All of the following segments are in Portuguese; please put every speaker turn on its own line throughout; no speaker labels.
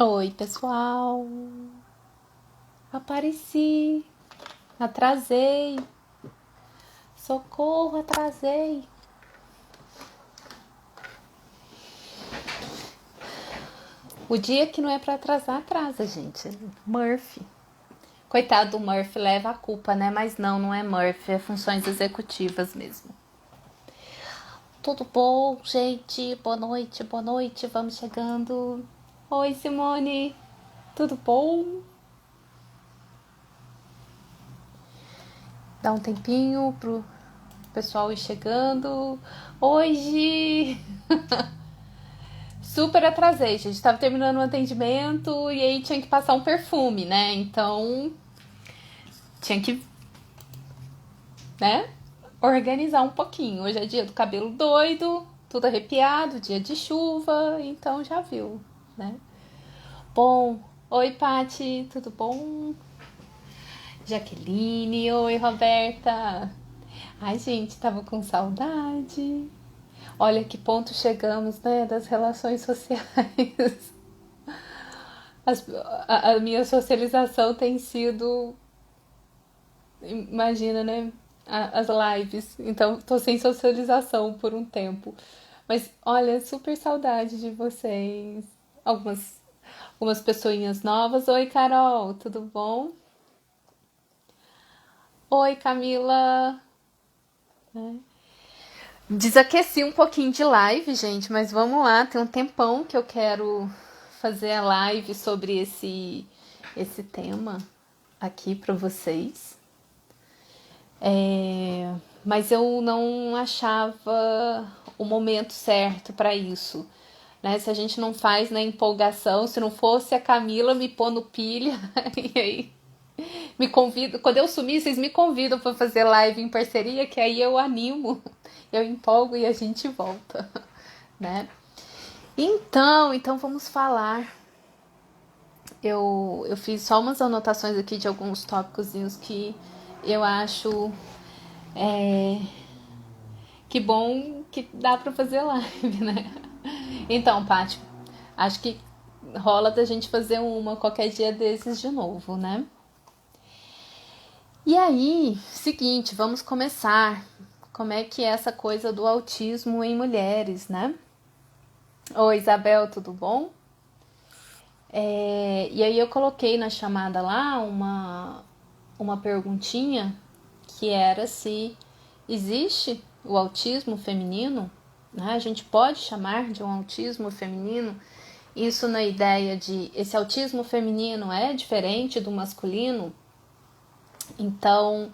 Oi, pessoal. Apareci. Atrasei. Socorro, atrasei. O dia que não é pra atrasar, atrasa, gente. Murphy. Coitado do Murphy, leva a culpa, né? Mas não é Murphy, é funções executivas mesmo. Tudo bom, gente? Boa noite, boa noite. Vamos chegando. Oi, Simone. Tudo bom? Dá um tempinho pro pessoal ir chegando. Oi, Gi! Super atrasei, gente. Tava terminando um atendimento e aí tinha que passar um perfume, né? Então tinha que, né? Organizar um pouquinho. Hoje é dia do cabelo doido, tudo arrepiado, dia de chuva, então já viu, né? Bom, oi, Pati, tudo bom? Jaqueline, oi, Roberta. Ai, gente, tava com saudade. Olha que ponto chegamos, né, das relações sociais. A minha socialização tem sido, imagina, né, as lives. Então, tô sem socialização por um tempo. Mas, olha, super saudade de vocês. Algumas pessoinhas novas. Oi, Carol, tudo bom? Oi, Camila. Desaqueci um pouquinho de live, gente, mas vamos lá. Tem um tempão que eu quero fazer a live sobre esse tema aqui para vocês. Mas eu não achava o momento certo para isso. Né? Se a gente não faz na empolgação, se não fosse a Camila me pôr no pilha, e aí me convido. Quando eu sumir, vocês me convidam para fazer live em parceria, que aí eu animo, eu empolgo e a gente volta, né? Então vamos falar. Eu fiz só umas anotações aqui de alguns tópicozinhos que eu acho que bom que dá para fazer live, né? Então, Paty, acho que rola da gente fazer uma qualquer dia desses de novo, né? E aí, seguinte, vamos começar. Como é que é essa coisa do autismo em mulheres, né? Oi, Isabel, tudo bom? E aí eu coloquei na chamada lá uma perguntinha que era se existe o autismo feminino, né? A gente pode chamar de um autismo feminino, isso na ideia de esse autismo feminino é diferente do masculino. Então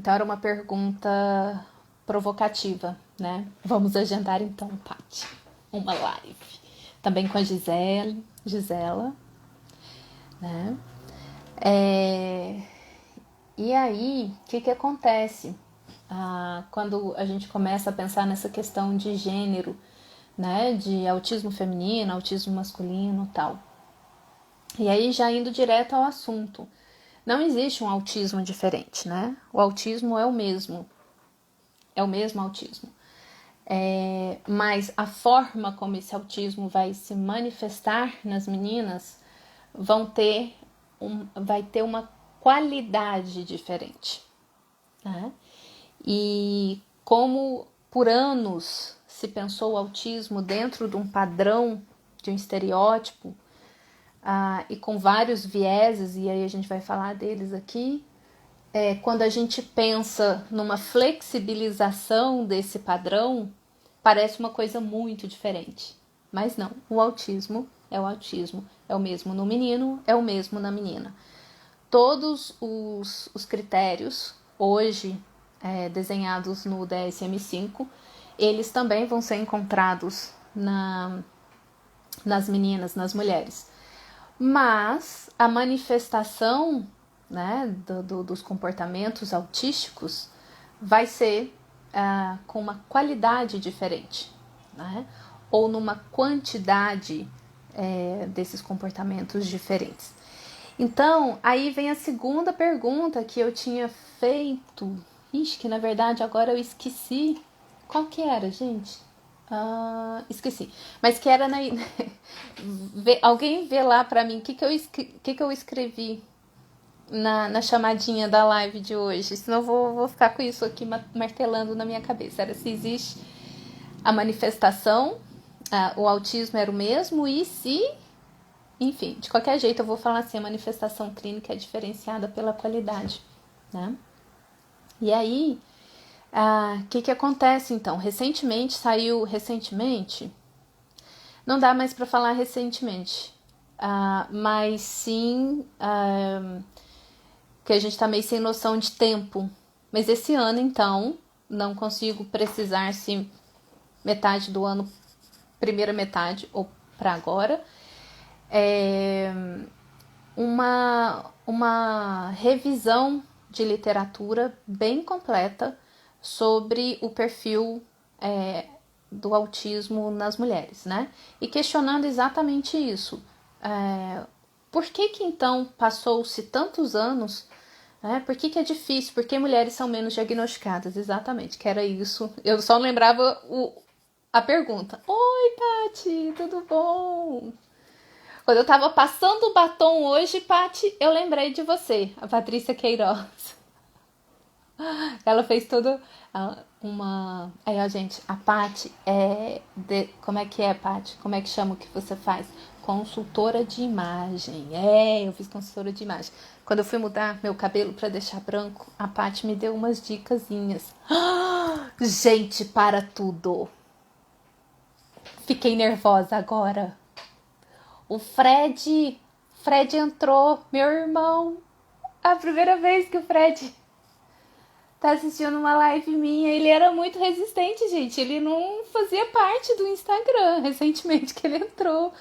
era uma pergunta provocativa, né? Vamos agendar então, Paty, uma live. Também com a Gisela, né? E aí, o que acontece quando a gente começa a pensar nessa questão de gênero, né? De autismo feminino, autismo masculino e tal. E aí, já indo direto ao assunto. Não existe um autismo diferente, né? O autismo é o mesmo autismo. Mas a forma como esse autismo vai se manifestar nas meninas vai ter uma qualidade diferente. Né? E como por anos se pensou o autismo dentro de um padrão, de um estereótipo, e com vários vieses, e aí a gente vai falar deles aqui, quando a gente pensa numa flexibilização desse padrão, parece uma coisa muito diferente. Mas não, o autismo, é o mesmo no menino, é o mesmo na menina. Todos os critérios, hoje desenhados no DSM-5, eles também vão ser encontrados nas meninas, nas mulheres. Mas a manifestação, né, dos comportamentos autísticos vai ser com uma qualidade diferente, né? Ou numa quantidade desses comportamentos diferentes. Então, aí vem a segunda pergunta que eu tinha feito. Ixi, que na verdade agora eu esqueci. Qual que era, gente? Esqueci. Mas que era na. Alguém vê lá pra mim o que eu escrevi na chamadinha da live de hoje. Senão eu vou ficar com isso aqui martelando na minha cabeça. Era se existe a manifestação, o autismo era o mesmo, e se. Enfim, de qualquer jeito eu vou falar assim: a manifestação clínica é diferenciada pela qualidade, né? E aí, que acontece então? Recentemente, não dá mais para falar recentemente, mas sim que a gente tá meio sem noção de tempo. Mas esse ano, então, não consigo precisar se metade do ano, primeira metade ou para agora, uma revisão de literatura bem completa sobre o perfil do autismo nas mulheres, né? E questionando exatamente isso. Por que então passou-se tantos anos? Por que é difícil? Por que mulheres são menos diagnosticadas? Exatamente, que era isso. Eu só lembrava a pergunta. Oi, Paty, tudo bom? Quando eu tava passando o batom hoje, Paty, eu lembrei de você, a Patrícia Queiroz. Ela fez toda uma... Aí, ó, gente, a Paty Como é que é, Paty? Como é que chama o que você faz? Consultora de imagem. Eu fiz consultora de imagem. Quando eu fui mudar meu cabelo pra deixar branco, a Paty me deu umas dicasinhas. Gente, para tudo. Fiquei nervosa agora. O Fred entrou, meu irmão. A primeira vez que o Fred tá assistindo uma live minha. Ele era muito resistente, gente. Ele não fazia parte do Instagram recentemente que ele entrou.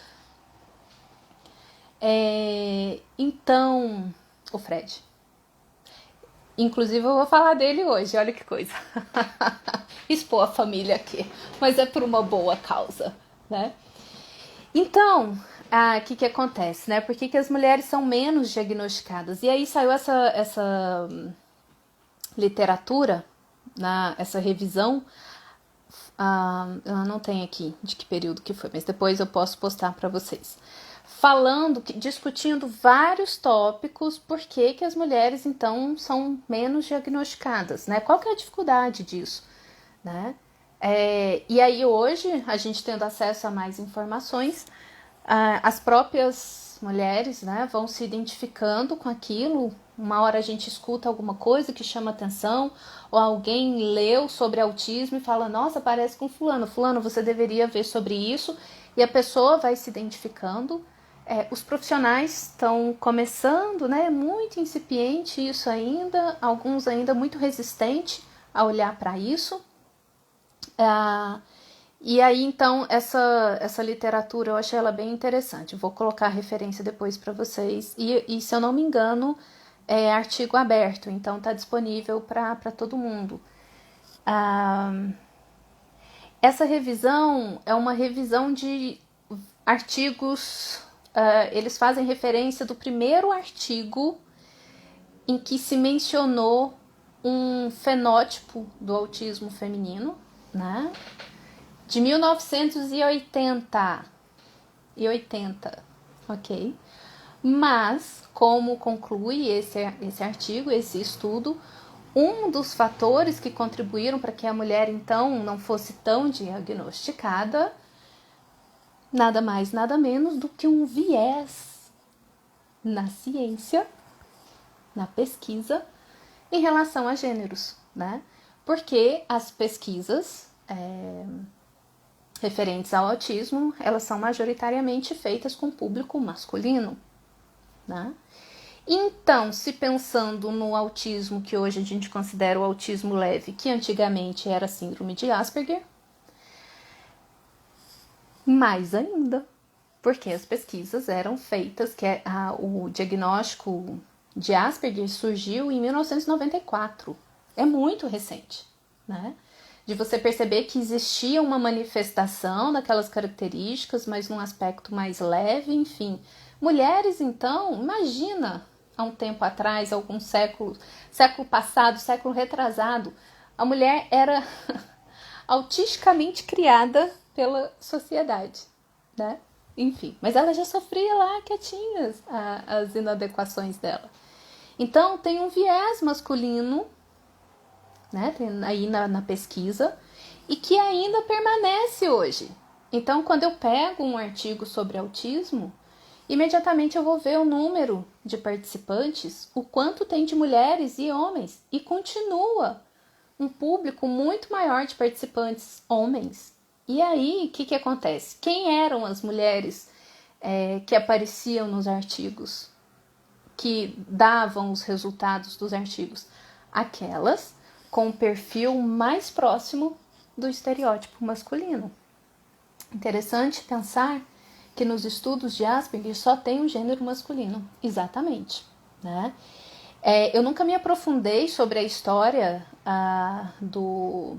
Então, o Fred. Inclusive, eu vou falar dele hoje. Olha que coisa. Expor a família aqui. Mas é por uma boa causa, né? Então, o que acontece, né? Por que as mulheres são menos diagnosticadas? E aí saiu essa literatura, essa revisão, eu não tenho aqui de que período que foi, mas depois eu posso postar para vocês. Discutindo vários tópicos, por que as mulheres, então, são menos diagnosticadas, né? Qual que é a dificuldade disso, né? E aí hoje, a gente tendo acesso a mais informações, as próprias mulheres, né, vão se identificando com aquilo. Uma hora a gente escuta alguma coisa que chama atenção, ou alguém leu sobre autismo e fala, nossa, parece com fulano. Fulano, você deveria ver sobre isso. E a pessoa vai se identificando. Os profissionais estão começando, né, muito incipiente isso ainda, alguns ainda muito resistentes a olhar para isso. E aí, então, essa literatura eu achei ela bem interessante. Vou colocar a referência depois para vocês. E, se eu não me engano, é artigo aberto, então está disponível para todo mundo. Essa revisão é uma revisão de artigos. Eles fazem referência do primeiro artigo em que se mencionou um fenótipo do autismo feminino, né? De 1980. Ok? Mas, como conclui esse artigo, esse estudo, um dos fatores que contribuíram para que a mulher, então, não fosse tão diagnosticada, nada mais, nada menos do que um viés na ciência, na pesquisa, em relação a gêneros, né? Porque as pesquisas referentes ao autismo, elas são majoritariamente feitas com público masculino, né? Então, se pensando no autismo que hoje a gente considera o autismo leve, que antigamente era síndrome de Asperger, mais ainda, porque as pesquisas eram feitas, o diagnóstico de Asperger surgiu em 1994, é muito recente, né? De você perceber que existia uma manifestação daquelas características, mas num aspecto mais leve, enfim. Mulheres, então, imagina, há um tempo atrás, algum século passado, século retrasado, a mulher era autisticamente criada pela sociedade, né? Enfim, mas ela já sofria lá quietinha as inadequações dela. Então, tem um viés masculino, né, aí na pesquisa, e que ainda permanece hoje. Então, quando eu pego um artigo sobre autismo, imediatamente eu vou ver o número de participantes, o quanto tem de mulheres e homens, e continua um público muito maior de participantes homens. E aí, o que acontece? Quem eram as mulheres que apareciam nos artigos, que davam os resultados dos artigos? Aquelas com o perfil mais próximo do estereótipo masculino. Interessante pensar que nos estudos de Asperger só tem um gênero masculino. Exatamente, né? Eu nunca me aprofundei sobre a história do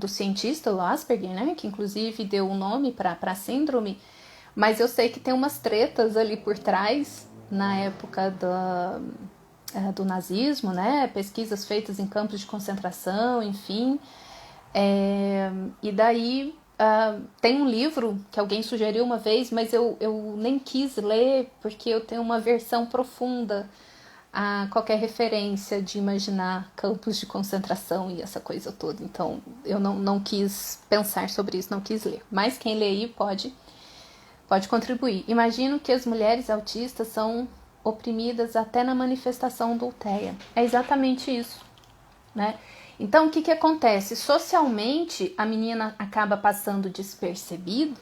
cientista, o Asperger, né? Que inclusive deu um nome para a síndrome, mas eu sei que tem umas tretas ali por trás, na época do nazismo, né? Pesquisas feitas em campos de concentração, enfim. E daí tem um livro que alguém sugeriu uma vez, mas eu nem quis ler porque eu tenho uma aversão profunda a qualquer referência de imaginar campos de concentração e essa coisa toda. Então eu não quis pensar sobre isso, não quis ler. Mas quem lê aí pode contribuir. Imagino que as mulheres autistas são oprimidas até na manifestação do TEA. É exatamente isso, né? Então, o que acontece? Socialmente, a menina acaba passando despercebida,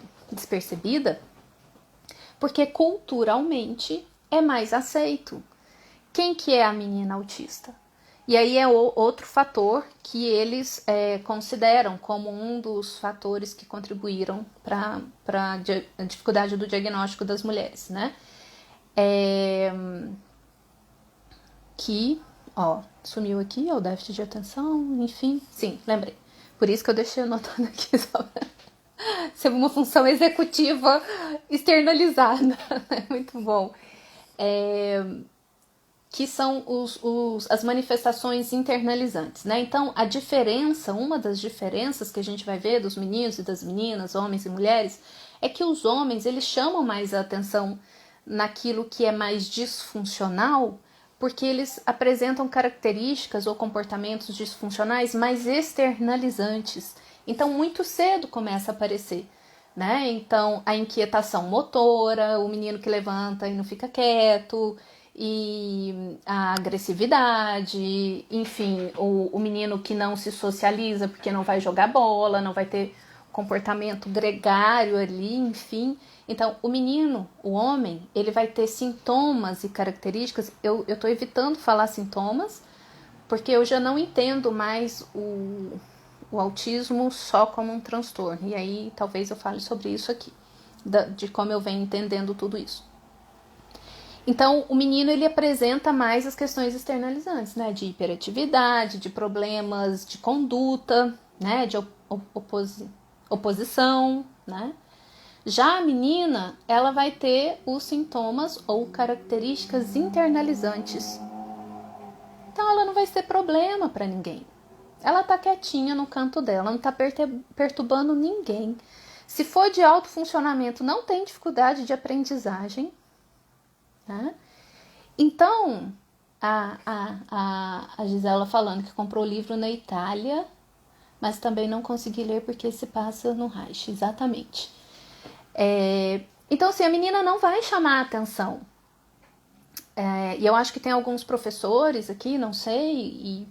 porque culturalmente é mais aceito. Quem que é a menina autista? E aí é outro fator que eles consideram como um dos fatores que contribuíram para a dificuldade do diagnóstico das mulheres, né? Sumiu aqui, o déficit de atenção, enfim. Sim, lembrei. Por isso que eu deixei anotando aqui só pra ser uma função executiva externalizada. É muito bom. Que são as manifestações internalizantes, né? Então, uma das diferenças que a gente vai ver dos meninos e das meninas, homens e mulheres, é que os homens, eles chamam mais a atenção naquilo que é mais disfuncional, porque eles apresentam características ou comportamentos disfuncionais mais externalizantes. Então, muito cedo começa a aparecer, né? Então, a inquietação motora, o menino que levanta e não fica quieto, e a agressividade, enfim, o menino que não se socializa porque não vai jogar bola, não vai ter comportamento gregário ali, enfim. Então, o menino, o homem, ele vai ter sintomas e características. Eu tô evitando falar sintomas, porque eu já não entendo mais o autismo só como um transtorno. E aí, talvez eu fale sobre isso aqui, de como eu venho entendendo tudo isso. Então, o menino, ele apresenta mais as questões externalizantes, né? De hiperatividade, de problemas de conduta, né? De oposição, né? Já a menina, ela vai ter os sintomas ou características internalizantes. Então, ela não vai ser problema para ninguém. Ela tá quietinha no canto dela, não tá perturbando ninguém. Se for de alto funcionamento, não tem dificuldade de aprendizagem. Né? Então, a Gisela falando que comprou o livro na Itália, mas também não consegui ler porque se passa no Reich, exatamente. Então, assim, a menina não vai chamar a atenção. E eu acho que tem alguns professores aqui, não sei,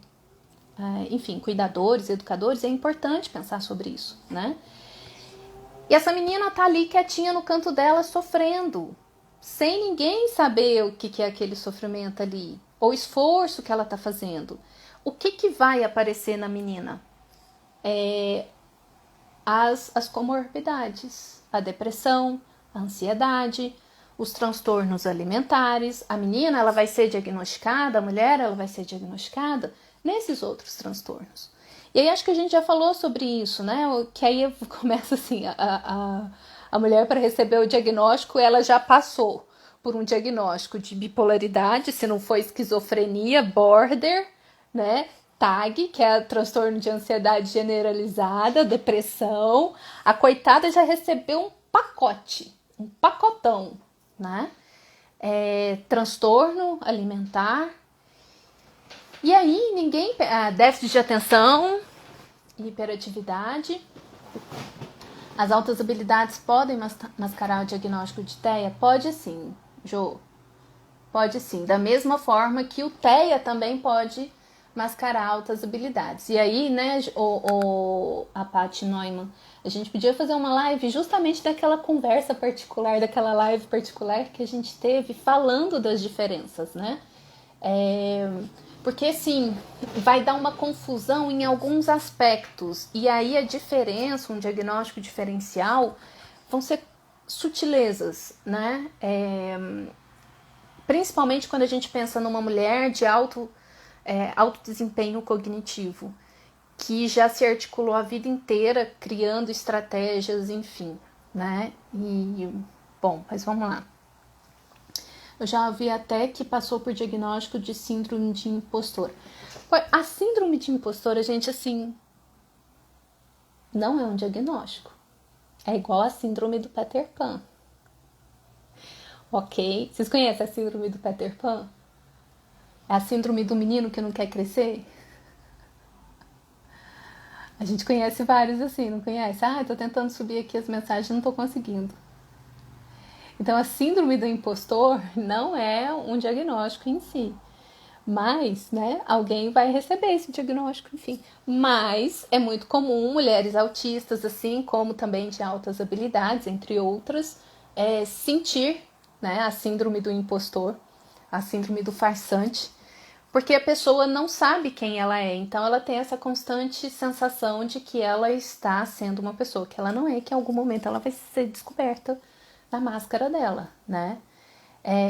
enfim, cuidadores, educadores, é importante pensar sobre isso, né? E essa menina tá ali quietinha no canto dela, sofrendo, sem ninguém saber o que é aquele sofrimento ali, ou o esforço que ela tá fazendo. O que vai aparecer na menina? As comorbidades, a depressão, a ansiedade, os transtornos alimentares. A menina, ela vai ser diagnosticada, a mulher, ela vai ser diagnosticada nesses outros transtornos. E aí acho que a gente já falou sobre isso, né? Que aí começa assim, a mulher, para receber o diagnóstico, ela já passou por um diagnóstico de bipolaridade, se não for esquizofrenia, border, né? TAG, que é transtorno de ansiedade generalizada, depressão. A coitada já recebeu um pacote, um pacotão, né? Transtorno alimentar. E aí ninguém... déficit de atenção, hiperatividade. As altas habilidades podem mascarar o diagnóstico de TEA? Pode sim, Jô. Pode sim. Da mesma forma que o TEA também pode mascarar altas habilidades. E aí, né, a Paty Neumann, a gente podia fazer uma live justamente daquela conversa particular, daquela live particular que a gente teve falando das diferenças, né? Porque, assim, vai dar uma confusão em alguns aspectos. E aí a diferença, um diagnóstico diferencial, vão ser sutilezas, né? Principalmente quando a gente pensa numa mulher de alto desempenho cognitivo, que já se articulou a vida inteira criando estratégias, enfim, né? Bom, mas vamos lá. Eu já vi até que passou por diagnóstico de síndrome de impostor. A síndrome de impostor, a gente, assim, não é um diagnóstico. É igual a síndrome do Peter Pan. Ok? Vocês conhecem a síndrome do Peter Pan? É a síndrome do menino que não quer crescer? A gente conhece vários assim, não conhece? Tô tentando subir aqui as mensagens e não tô conseguindo. Então, a síndrome do impostor não é um diagnóstico em si. Mas, né, alguém vai receber esse diagnóstico, enfim. Mas é muito comum mulheres autistas, assim como também de altas habilidades, entre outras, sentir, né, a síndrome do impostor, a síndrome do farsante, porque a pessoa não sabe quem ela é. Então, ela tem essa constante sensação de que ela está sendo uma pessoa que ela não é, que em algum momento ela vai ser descoberta na máscara dela, né?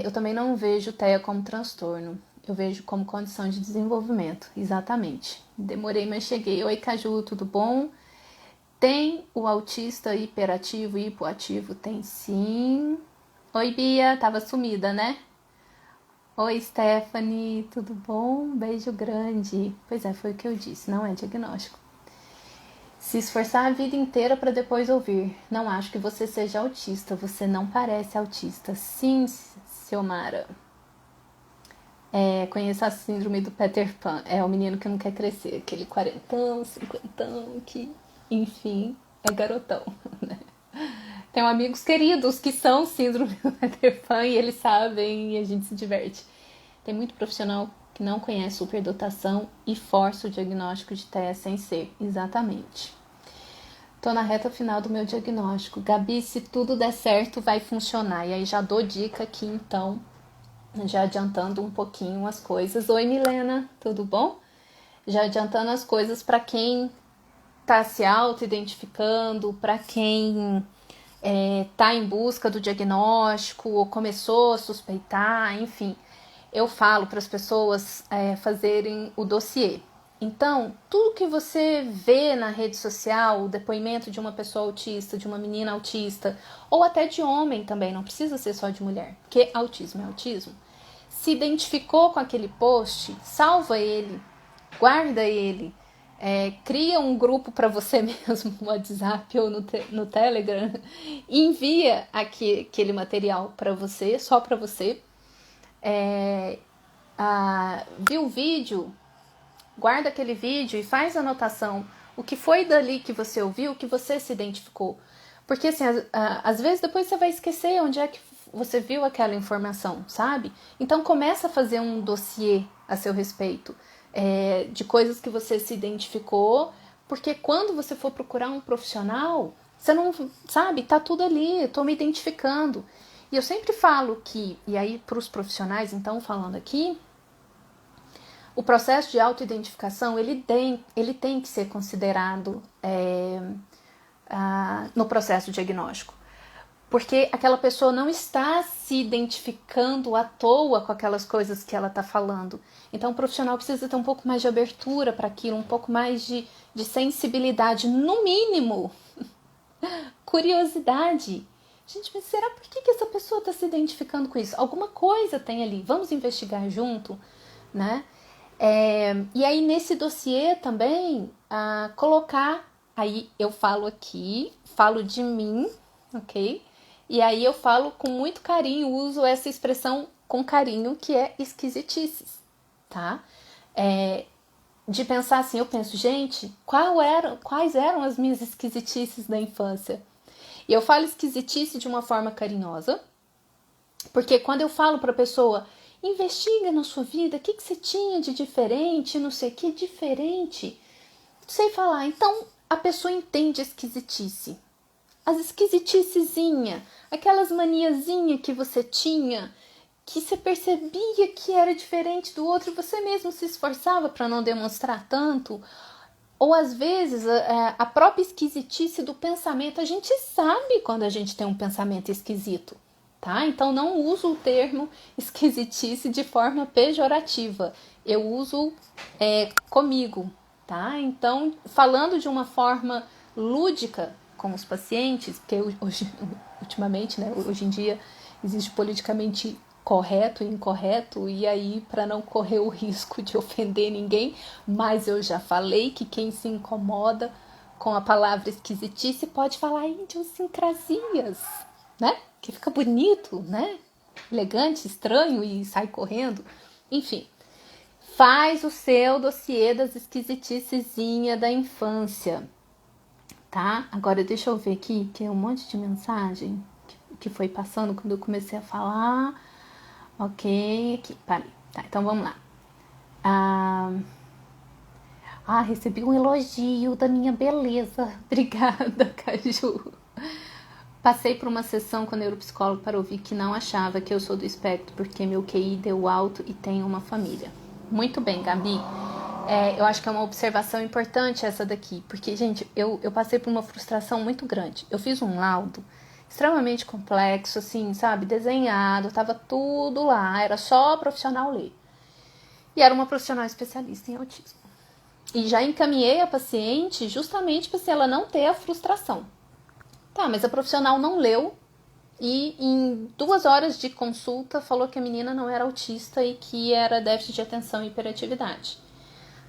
Eu também não vejo TEA como transtorno. Eu vejo como condição de desenvolvimento, exatamente. Demorei, mas cheguei. Oi, Caju, tudo bom? Tem o autista hiperativo e hipoativo? Tem sim. Oi, Bia, tava sumida, né? Oi, Stephanie, tudo bom? Beijo grande. Pois é, foi o que eu disse, não é diagnóstico. Se esforçar a vida inteira para depois ouvir. Não acho que você seja autista, você não parece autista. Sim, Silmara. Conheço a síndrome do Peter Pan. É o menino que não quer crescer, aquele quarentão, cinquentão, que, enfim, é garotão, né? Tenho amigos queridos que são síndrome do Peter Pan e eles sabem e a gente se diverte. Tem muito profissional que não conhece superdotação e força o diagnóstico de TEA sem ser. Exatamente. Tô na reta final do meu diagnóstico. Gabi, se tudo der certo, vai funcionar. E aí já dou dica aqui, então, já adiantando um pouquinho as coisas. Oi, Milena, tudo bom? Já adiantando as coisas para quem tá se auto-identificando, para quem tá em busca do diagnóstico ou começou a suspeitar, enfim. Eu falo para as pessoas fazerem o dossiê. Então, tudo que você vê na rede social, o depoimento de uma pessoa autista, de uma menina autista, ou até de homem também, não precisa ser só de mulher, porque autismo é autismo. Se identificou com aquele post, salva ele, guarda ele, cria um grupo para você mesmo no WhatsApp ou no Telegram, e envia aquele material para você, só para você. Viu o vídeo, guarda aquele vídeo e faz anotação. O que foi dali que você ouviu, que você se identificou. Porque, assim, às vezes depois você vai esquecer onde é que você viu aquela informação, sabe? Então, começa a fazer um dossiê a seu respeito de coisas que você se identificou, porque quando você for procurar um profissional, você não, sabe, tá tudo ali, eu tô me identificando. E eu sempre falo que, e aí para os profissionais, então, falando aqui, o processo de autoidentificação, ele tem que ser considerado no processo diagnóstico. Porque aquela pessoa não está se identificando à toa com aquelas coisas que ela está falando. Então o profissional precisa ter um pouco mais de abertura para aquilo, um pouco mais de sensibilidade, no mínimo, curiosidade. Gente, mas será por que essa pessoa está se identificando com isso? Alguma coisa tem ali, vamos investigar junto, né? E aí nesse dossiê também, colocar, aí eu falo aqui, falo de mim, ok? E aí eu falo com muito carinho, uso essa expressão com carinho, que é esquisitices, tá? De pensar assim, eu penso, gente, quais eram as minhas esquisitices da infância? E eu falo esquisitice de uma forma carinhosa, porque quando eu falo para a pessoa, investiga na sua vida, o que você tinha de diferente, não sei o que, diferente, não sei falar. Então, a pessoa entende esquisitice. As esquisiticezinhas, aquelas maniazinhas que você tinha, que você percebia que era diferente do outro e você mesmo se esforçava para não demonstrar tanto. Ou às vezes a própria esquisitice do pensamento, a gente sabe quando a gente tem um pensamento esquisito, tá? Então não uso o termo esquisitice de forma pejorativa, eu uso comigo, tá? Então, falando de uma forma lúdica com os pacientes, porque ultimamente, né, hoje em dia existe politicamente correto e incorreto, e aí para não correr o risco de ofender ninguém, mas eu já falei que quem se incomoda com a palavra esquisitice pode falar idiosincrasias, né? Que fica bonito, né? Elegante, estranho e sai correndo. Enfim, faz o seu dossiê das esquisiticezinha da infância, tá? Agora deixa eu ver aqui, que é um monte de mensagem que foi passando quando eu comecei a falar. Ok, aqui, parei. Tá, então vamos lá. Recebi um elogio da minha beleza. Obrigada, Caju. Passei por uma sessão com o neuropsicólogo para ouvir que não achava que eu sou do espectro porque meu QI deu alto e tenho uma família. Muito bem, Gabi. Eu acho que é uma observação importante essa daqui, porque, gente, eu passei por uma frustração muito grande. Eu fiz um laudo extremamente complexo, assim, sabe, desenhado, tava tudo lá, era só profissional ler. E era uma profissional especialista em autismo. E já encaminhei a paciente justamente para se ela não ter a frustração. Tá, mas a profissional não leu e em 2 horas de consulta falou que a menina não era autista e que era déficit de atenção e hiperatividade.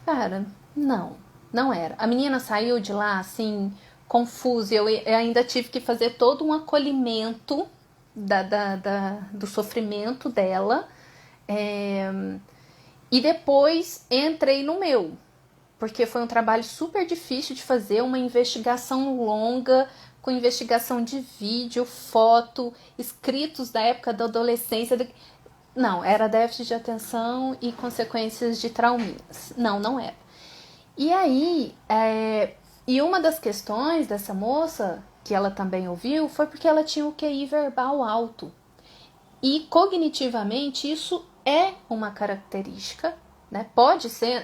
Cara, não era. A menina saiu de lá, assim, confusa. Eu ainda tive que fazer todo um acolhimento do sofrimento dela. E depois entrei no meu, porque foi um trabalho super difícil de fazer, uma investigação longa, com investigação de vídeo, foto, escritos da época da adolescência. Não, era déficit de atenção e consequências de trauminhas. Não era. E aí, e uma das questões dessa moça, que ela também ouviu, foi porque ela tinha o QI verbal alto. E cognitivamente isso é uma característica, né? Pode ser,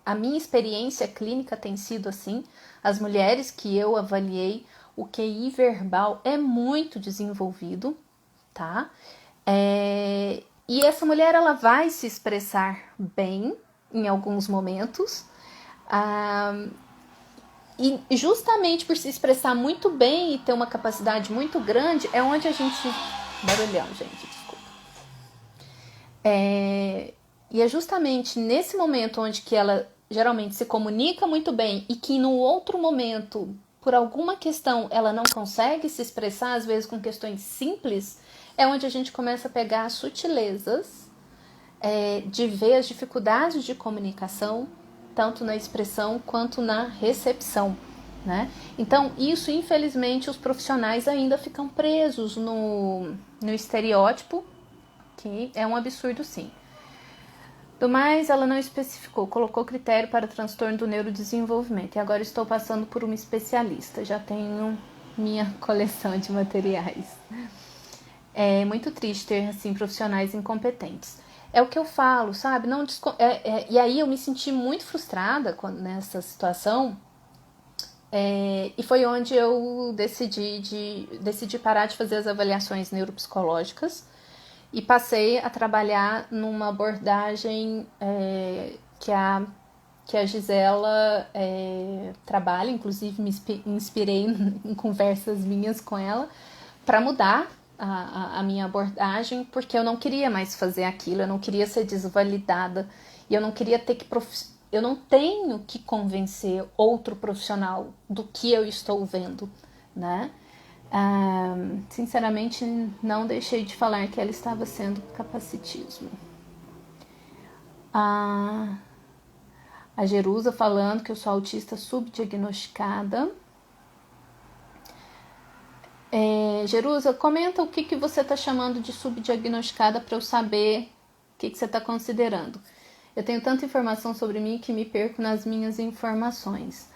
a minha experiência clínica tem sido assim, as mulheres que eu avaliei, o QI verbal é muito desenvolvido, tá? E essa mulher, ela vai se expressar bem em alguns momentos, e justamente por se expressar muito bem e ter uma capacidade muito grande, é onde a gente... Barulhão, gente, desculpa. E é justamente nesse momento onde que ela geralmente se comunica muito bem e que no outro momento, por alguma questão, ela não consegue se expressar, às vezes com questões simples, é onde a gente começa a pegar as sutilezas, de ver as dificuldades de comunicação, tanto na expressão quanto na recepção, né? Então, isso, infelizmente, os profissionais ainda ficam presos no estereótipo, que é um absurdo, sim. Do mais, ela não especificou, colocou critério para transtorno do neurodesenvolvimento. E agora estou passando por uma especialista. Já tenho minha coleção de materiais. É muito triste ter, assim, profissionais incompetentes. É o que eu falo, sabe? Não, e aí eu me senti muito frustrada nessa situação. E foi onde eu decidi parar de fazer as avaliações neuropsicológicas e passei a trabalhar numa abordagem que a Gisela trabalha, inclusive me inspirei em conversas minhas com ela para mudar a minha abordagem, porque eu não queria mais fazer aquilo, eu não queria ser desvalidada E eu não queria ter que eu não tenho que convencer outro profissional do que eu estou vendo, né? Sinceramente, não deixei de falar que ela estava sendo capacitismo. A Jerusa falando que eu sou autista subdiagnosticada. Jerusa, comenta o que você está chamando de subdiagnosticada para eu saber o que você está considerando. Eu tenho tanta informação sobre mim que me perco nas minhas informações.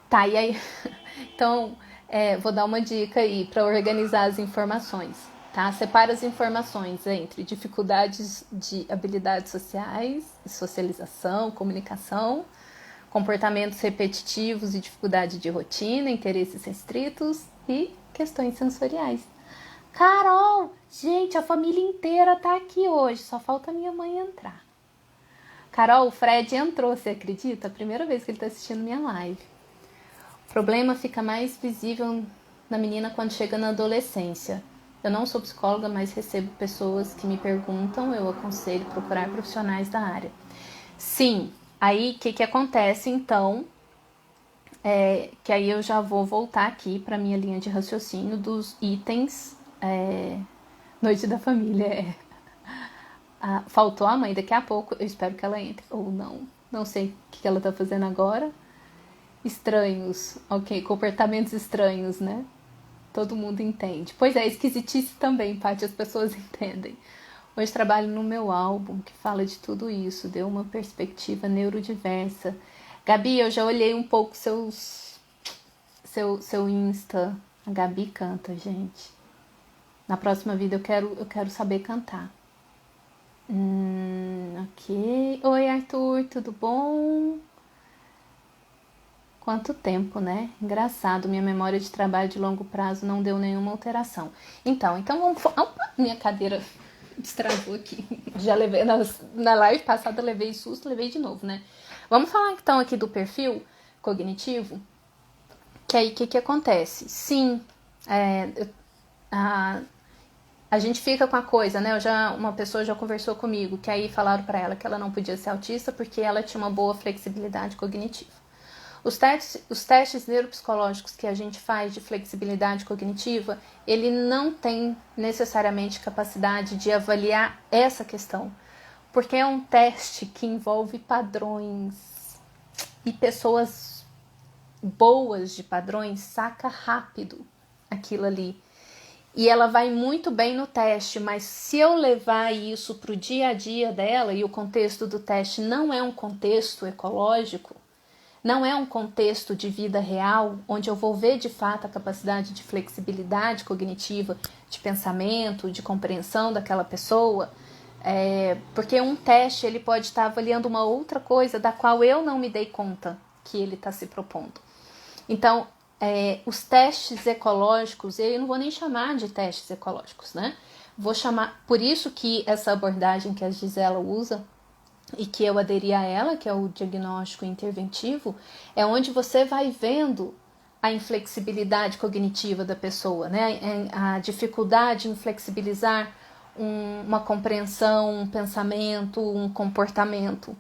Tá, e aí? Então, vou dar uma dica aí para organizar as informações, tá? Separa as informações entre dificuldades de habilidades sociais, socialização, comunicação, comportamentos repetitivos e dificuldade de rotina, interesses restritos e questões sensoriais. Carol, gente, a família inteira tá aqui hoje, só falta minha mãe entrar. Carol, o Fred entrou, você acredita? A primeira vez que ele tá assistindo minha live. O problema fica mais visível na menina quando chega na adolescência. Eu não sou psicóloga, mas recebo pessoas que me perguntam, eu aconselho procurar profissionais da área. Sim, aí o que acontece então? Que aí eu já vou voltar aqui para minha linha de raciocínio dos itens Noite da Família. Faltou a mãe, daqui a pouco eu espero que ela entre, ou não sei o que ela tá fazendo agora. Estranhos, ok, comportamentos estranhos, né? Todo mundo entende. Pois é, esquisitice também, Paty, as pessoas entendem. Hoje trabalho no meu álbum que fala de tudo isso, deu uma perspectiva neurodiversa. Gabi, eu já olhei um pouco seu Insta. A Gabi canta, gente. Na próxima vida eu quero saber cantar. Ok. Oi, Arthur, tudo bom? Quanto tempo, né? Engraçado, minha memória de trabalho de longo prazo não deu nenhuma alteração. Então vamos... Minha cadeira destravou aqui. Já levei, na live passada levei susto, levei de novo, né? Vamos falar então aqui do perfil cognitivo? Que aí, o que acontece? Sim, a gente fica com a coisa, né? Uma pessoa já conversou comigo, que aí falaram pra ela que ela não podia ser autista porque ela tinha uma boa flexibilidade cognitiva. Os testes neuropsicológicos que a gente faz de flexibilidade cognitiva, ele não tem necessariamente capacidade de avaliar essa questão, porque é um teste que envolve padrões e pessoas boas de padrões saca rápido aquilo ali. E ela vai muito bem no teste, mas se eu levar isso para o dia a dia dela, e o contexto do teste não é um contexto ecológico, não é um contexto de vida real, onde eu vou ver de fato a capacidade de flexibilidade cognitiva, de pensamento, de compreensão daquela pessoa, porque um teste ele pode estar avaliando uma outra coisa da qual eu não me dei conta que ele está se propondo. Então, os testes ecológicos, eu não vou nem chamar de testes ecológicos, né? Vou chamar, por isso que essa abordagem que a Gisela usa, e que eu aderi a ela, que é o diagnóstico interventivo, é onde você vai vendo a inflexibilidade cognitiva da pessoa, né? A dificuldade em flexibilizar uma compreensão, um pensamento, um comportamento.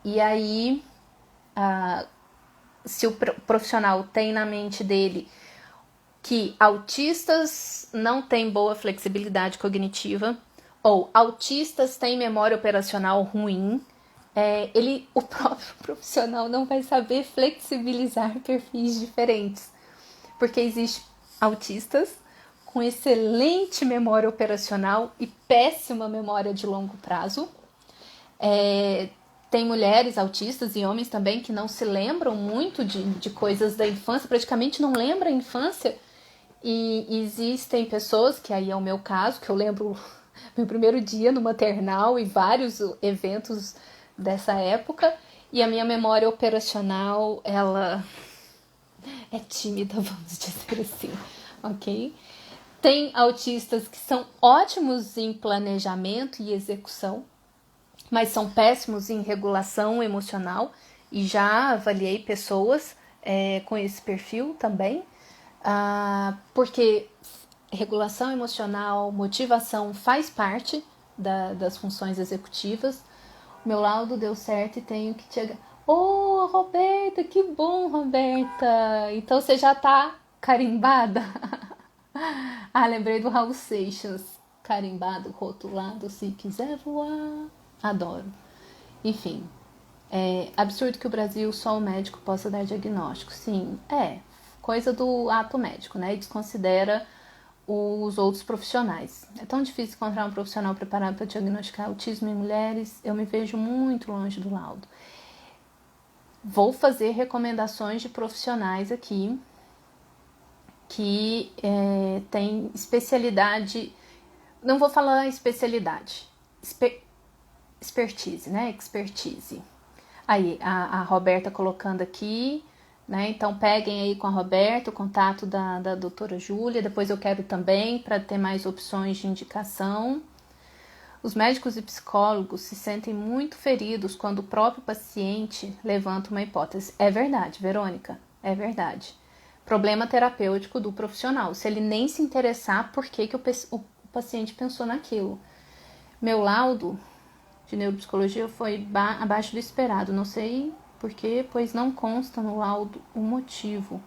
E aí, se o profissional tem na mente dele que autistas não têm boa flexibilidade cognitiva, ou autistas têm memória operacional ruim, o próprio profissional não vai saber flexibilizar perfis diferentes. Porque existem autistas com excelente memória operacional e péssima memória de longo prazo. Tem mulheres autistas e homens também que não se lembram muito de coisas da infância, praticamente não lembram a infância. E existem pessoas, que aí é o meu caso, que eu lembro meu primeiro dia no maternal e vários eventos dessa época, e a minha memória operacional, ela é tímida, vamos dizer assim, ok? Tem autistas que são ótimos em planejamento e execução, mas são péssimos em regulação emocional, e já avaliei pessoas com esse perfil também, porque regulação emocional, motivação faz parte das funções executivas, Meu laudo deu certo e tenho que te... Ô, Roberta, que bom, Roberta! Então você já tá carimbada? Ah, lembrei do Raul Seixas. Carimbado, rotulado, se quiser voar. Adoro. Enfim, é absurdo que o Brasil só o médico possa dar diagnóstico. Sim, é coisa do ato médico, né? E desconsidera os outros profissionais. É tão difícil encontrar um profissional preparado para diagnosticar autismo em mulheres. Eu me vejo muito longe do laudo. Vou fazer recomendações de profissionais aqui que tem especialidade. Não vou falar especialidade, expertise, né? Expertise. Aí, a Roberta colocando aqui, né? Então, peguem aí com a Roberta o contato da doutora Júlia. Depois eu quero também, para ter mais opções de indicação. Os médicos e psicólogos se sentem muito feridos quando o próprio paciente levanta uma hipótese. É verdade, Verônica, é verdade. Problema terapêutico do profissional. Se ele nem se interessar por que o paciente pensou naquilo. Meu laudo de neuropsicologia foi abaixo do esperado. Não sei por quê, pois não consta no laudo o motivo.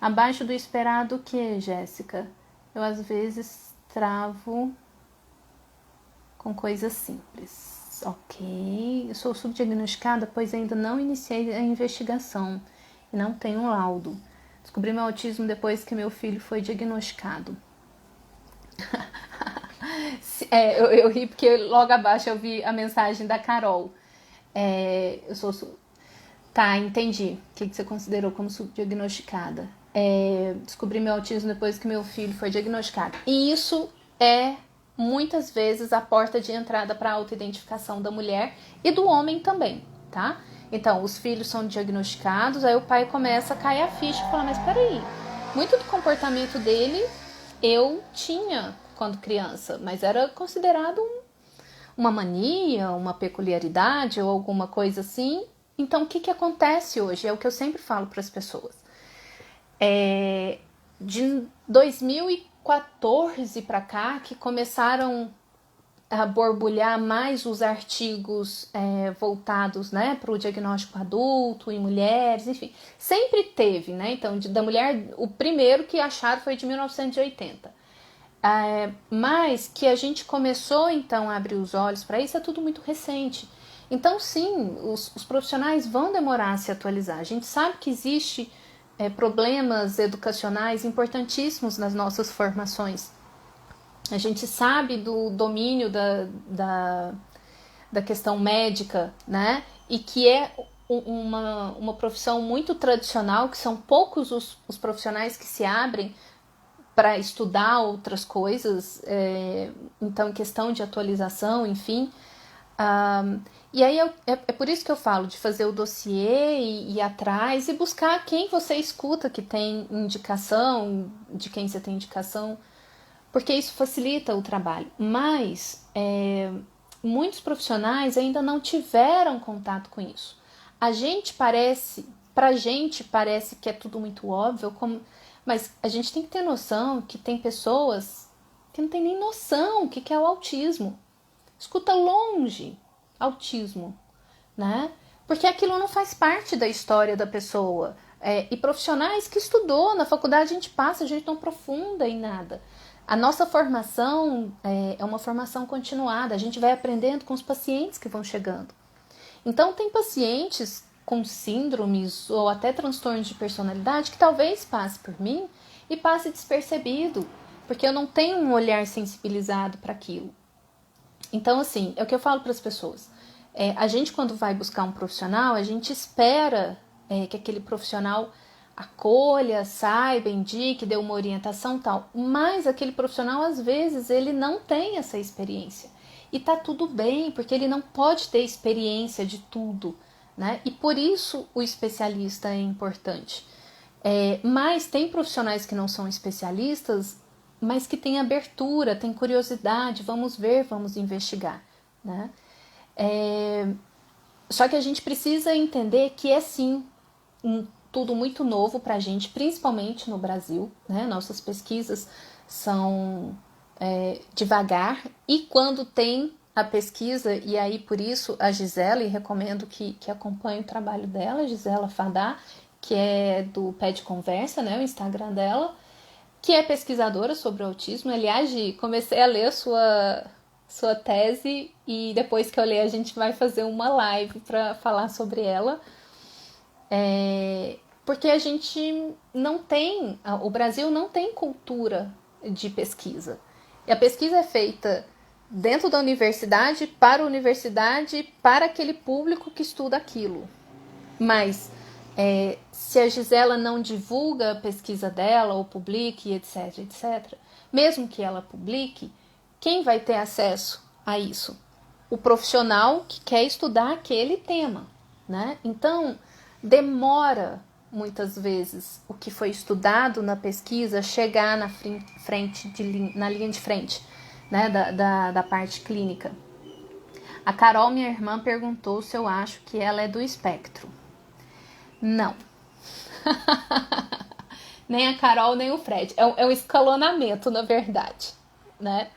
Abaixo do esperado o que, Jéssica? Eu às vezes travo com coisas simples. Ok, eu sou subdiagnosticada, pois ainda não iniciei a investigação e não tenho laudo. Descobri meu autismo depois que meu filho foi diagnosticado. Eu ri porque logo abaixo eu vi a mensagem da Carol. Tá, entendi. O que você considerou como subdiagnosticada? Descobri meu autismo depois que meu filho foi diagnosticado. E isso é muitas vezes a porta de entrada para a autoidentificação da mulher e do homem também, tá? Então, os filhos são diagnosticados, aí o pai começa a cair a ficha e fala, mas peraí, muito do comportamento dele eu tinha quando criança, mas era considerado uma mania, uma peculiaridade ou alguma coisa assim. Então, o que acontece hoje? É o que eu sempre falo para as pessoas. De 2014 para cá que começaram a borbulhar mais os artigos voltados, né, para o diagnóstico adulto em mulheres, enfim, sempre teve, né? Então, da mulher, o primeiro que acharam foi de 1980. Mas que a gente começou então a abrir os olhos para isso é tudo muito recente. Então, sim, os profissionais vão demorar a se atualizar. A gente sabe que existe problemas educacionais importantíssimos nas nossas formações. A gente sabe do domínio da questão médica, né? E que é uma profissão muito tradicional, que são poucos os profissionais que se abrem para estudar outras coisas, então, em questão de atualização, enfim. E aí é por isso que eu falo de fazer o dossiê e ir atrás e buscar quem você escuta que tem indicação, de quem você tem indicação, porque isso facilita o trabalho. Mas muitos profissionais ainda não tiveram contato com isso. Pra gente parece que é tudo muito óbvio, mas a gente tem que ter noção que tem pessoas que não tem nem noção o que é o autismo. Escuta longe autismo, né? Porque aquilo não faz parte da história da pessoa. E profissionais que estudou na faculdade a gente não aprofunda em nada. A nossa formação é uma formação continuada, a gente vai aprendendo com os pacientes que vão chegando. Então, tem pacientes com síndromes ou até transtornos de personalidade que talvez passe por mim e passe despercebido, porque eu não tenho um olhar sensibilizado para aquilo. Então, assim, é o que eu falo para as pessoas. A gente, quando vai buscar um profissional, a gente espera que aquele profissional acolha, saiba, indique, dê uma orientação tal. Mas aquele profissional, às vezes, ele não tem essa experiência. E tá tudo bem, porque ele não pode ter experiência de tudo, né? E por isso o especialista é importante. Mas tem profissionais que não são especialistas, mas que têm abertura, têm curiosidade, vamos ver, vamos investigar, né? Só que a gente precisa entender que é sim tudo muito novo para a gente, principalmente no Brasil, né? Nossas pesquisas são devagar e quando tem a pesquisa, e aí por isso a Gisele, recomendo que acompanhe o trabalho dela, Gisela Fadá, que é do Pé de Conversa, né, o Instagram dela, que é pesquisadora sobre o autismo. Aliás, comecei a ler sua tese e depois que eu ler a gente vai fazer uma live para falar sobre ela. Porque a gente não tem, o Brasil não tem cultura de pesquisa. E a pesquisa é feita dentro da universidade, para aquele público que estuda aquilo. Mas se a Gisela não divulga a pesquisa dela, ou publique, etc, etc, mesmo que ela publique, quem vai ter acesso a isso? O profissional que quer estudar aquele tema, né? Então, demora muitas vezes o que foi estudado na pesquisa chegar na linha de frente, né, da parte clínica. A Carol, minha irmã, perguntou se eu acho que ela é do espectro. Não. Nem a Carol, nem o Fred. É um escalonamento, na verdade, né?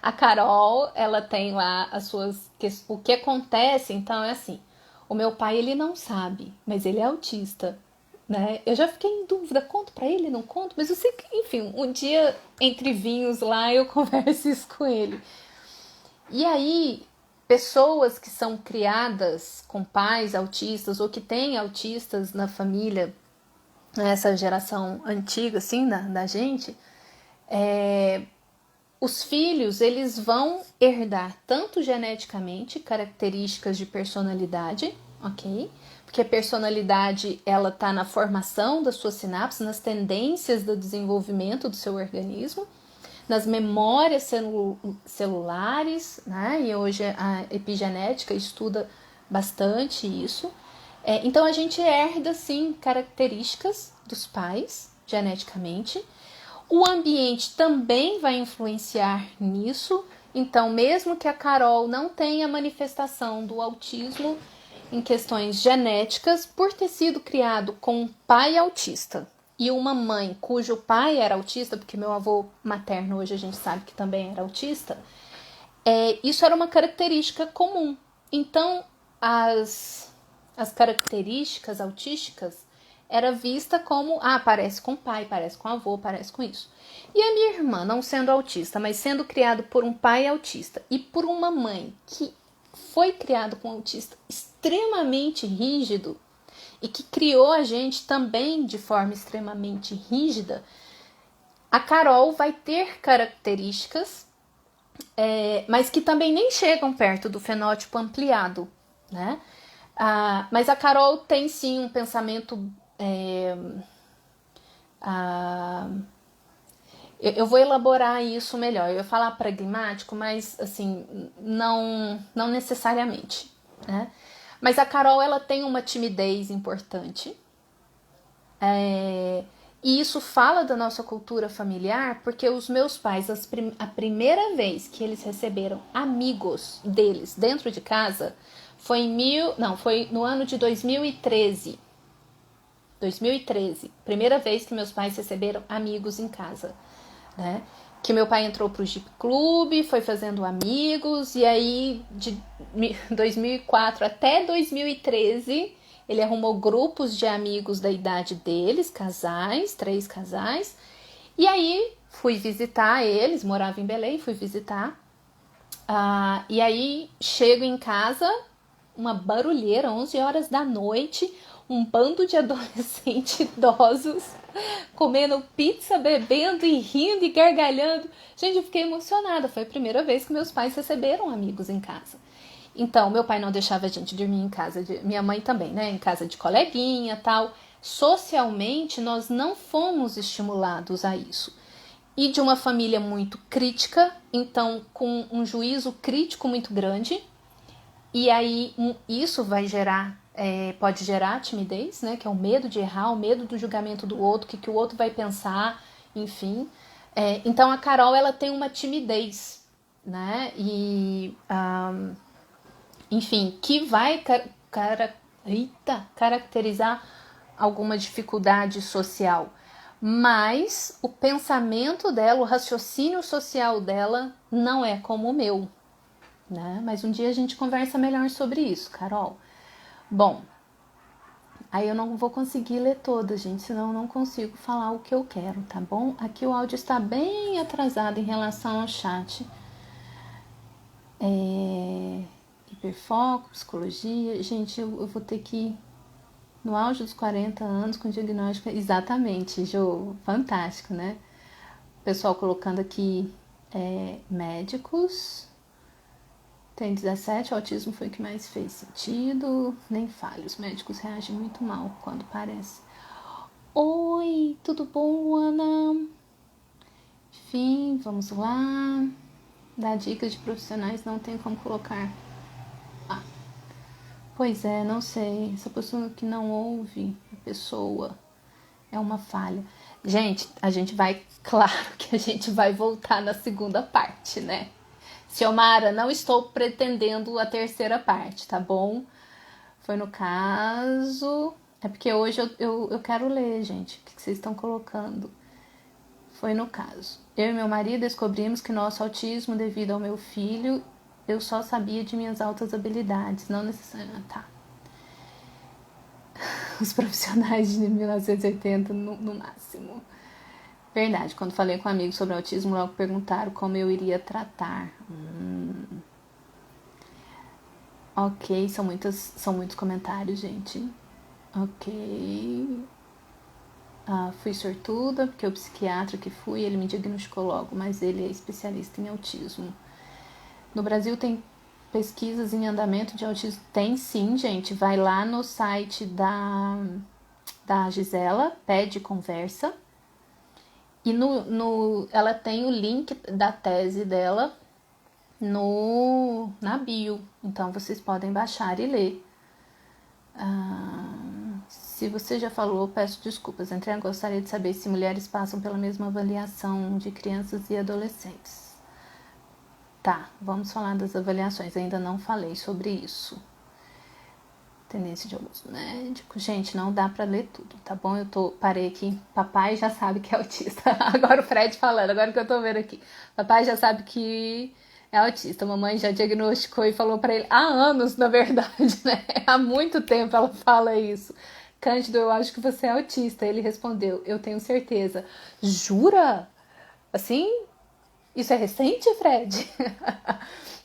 A Carol, ela tem lá as suas... O que acontece, então, é assim. O meu pai, ele não sabe, mas ele é autista, né? Eu já fiquei em dúvida, conto pra ele, não conto? Mas eu sei que, enfim, um dia, entre vinhos lá, eu converso isso com ele. E aí, pessoas que são criadas com pais autistas ou que têm autistas na família, essa geração antiga, assim, da gente, os filhos, eles vão herdar tanto geneticamente características de personalidade, ok? Porque a personalidade, ela tá na formação das suas sinapses, nas tendências do desenvolvimento do seu organismo, nas memórias celulares, né? E hoje a epigenética estuda bastante isso. Então a gente herda, sim, características dos pais, geneticamente. O ambiente também vai influenciar nisso. Então, mesmo que a Carol não tenha manifestação do autismo em questões genéticas, por ter sido criado com um pai autista e uma mãe cujo pai era autista, porque meu avô materno hoje a gente sabe que também era autista, isso era uma característica comum. Então, as características autísticas era vista como, parece com o pai, parece com o avô, parece com isso. E a minha irmã, não sendo autista, mas sendo criado por um pai autista e por uma mãe que foi criado com um autista extremamente rígido e que criou a gente também de forma extremamente rígida, a Carol vai ter características, mas que também nem chegam perto do fenótipo ampliado, né? Mas a Carol tem sim um pensamento... eu vou elaborar isso melhor. Eu ia falar pragmático, mas assim, não necessariamente, né? Mas a Carol, ela tem uma timidez importante. E isso fala da nossa cultura familiar, porque os meus pais, a primeira vez que eles receberam amigos deles dentro de casa foi foi no ano de 2013. 2013, primeira vez que meus pais receberam amigos em casa, né? Que meu pai entrou pro Jeep Clube, foi fazendo amigos, e aí de 2004 até 2013 ele arrumou grupos de amigos da idade deles, casais, 3 casais, e aí fui visitar eles, morava em Belém, fui visitar, e aí chego em casa, uma barulheira, 11 horas da noite, um bando de adolescentes idosos comendo pizza, bebendo e rindo e gargalhando. Gente, eu fiquei emocionada. Foi a primeira vez que meus pais receberam amigos em casa. Então, meu pai não deixava a gente dormir em casa, minha mãe também, né? Em casa de coleguinha, tal. Socialmente, nós não fomos estimulados a isso. E de uma família muito crítica, então com um juízo crítico muito grande. E aí isso vai gerar, pode gerar timidez, né? Que é o medo de errar, o medo do julgamento do outro, o que o outro vai pensar, enfim. Então a Carol, ela tem uma timidez, né? E, enfim, que vai caracterizar alguma dificuldade social. Mas o pensamento dela, o raciocínio social dela não é como o meu, né? Mas um dia a gente conversa melhor sobre isso, Carol. Bom, aí eu não vou conseguir ler todas, gente, senão eu não consigo falar o que eu quero, tá bom? Aqui o áudio está bem atrasado em relação ao chat. Hiperfoco, psicologia. Gente, eu vou ter que ir no auge dos 40 anos com diagnóstico. Exatamente, Jô, fantástico, né? O pessoal colocando aqui médicos. Tem 17, o autismo foi o que mais fez sentido. Nem fale, os médicos reagem muito mal quando parece. Oi, tudo bom, Ana? Enfim, vamos lá. Dar dicas de profissionais não tem como colocar. Pois é, não sei. Essa pessoa que não ouve a pessoa é uma falha. Gente, a gente vai, claro que a gente vai voltar na segunda parte, né? Xiomara, não estou pretendendo a terceira parte, tá bom? Foi no caso. É porque hoje eu quero ler, gente. O que vocês estão colocando? Foi no caso. Eu e meu marido descobrimos que nosso autismo, devido ao meu filho, eu só sabia de minhas altas habilidades, não necessariamente. Tá. Os profissionais de 1980 no máximo. Verdade, quando falei com um amigo sobre autismo, logo perguntaram como eu iria tratar. Ok, são muitos comentários, gente. Ok. Fui sortuda, porque o psiquiatra que fui, ele me diagnosticou logo, mas ele é especialista em autismo. No Brasil tem pesquisas em andamento de autismo? Tem sim, gente. Vai lá no site da Gisela, pede conversa. E ela tem o link da tese dela na bio. Então vocês podem baixar e ler. Se você já falou, peço desculpas. Entrei, gostaria de saber se mulheres passam pela mesma avaliação de crianças e adolescentes. Tá, vamos falar das avaliações. Ainda não falei sobre isso. Tendência de alguns médicos. Gente, não dá pra ler tudo, tá bom? Parei aqui. Papai já sabe que é autista. Agora o Fred falando, agora que eu tô vendo aqui. Papai já sabe que é autista. Mamãe já diagnosticou e falou pra ele há anos, na verdade, né? Há muito tempo ela fala isso. Cândido, eu acho que você é autista. Ele respondeu, eu tenho certeza. Jura? Assim? Isso é recente, Fred?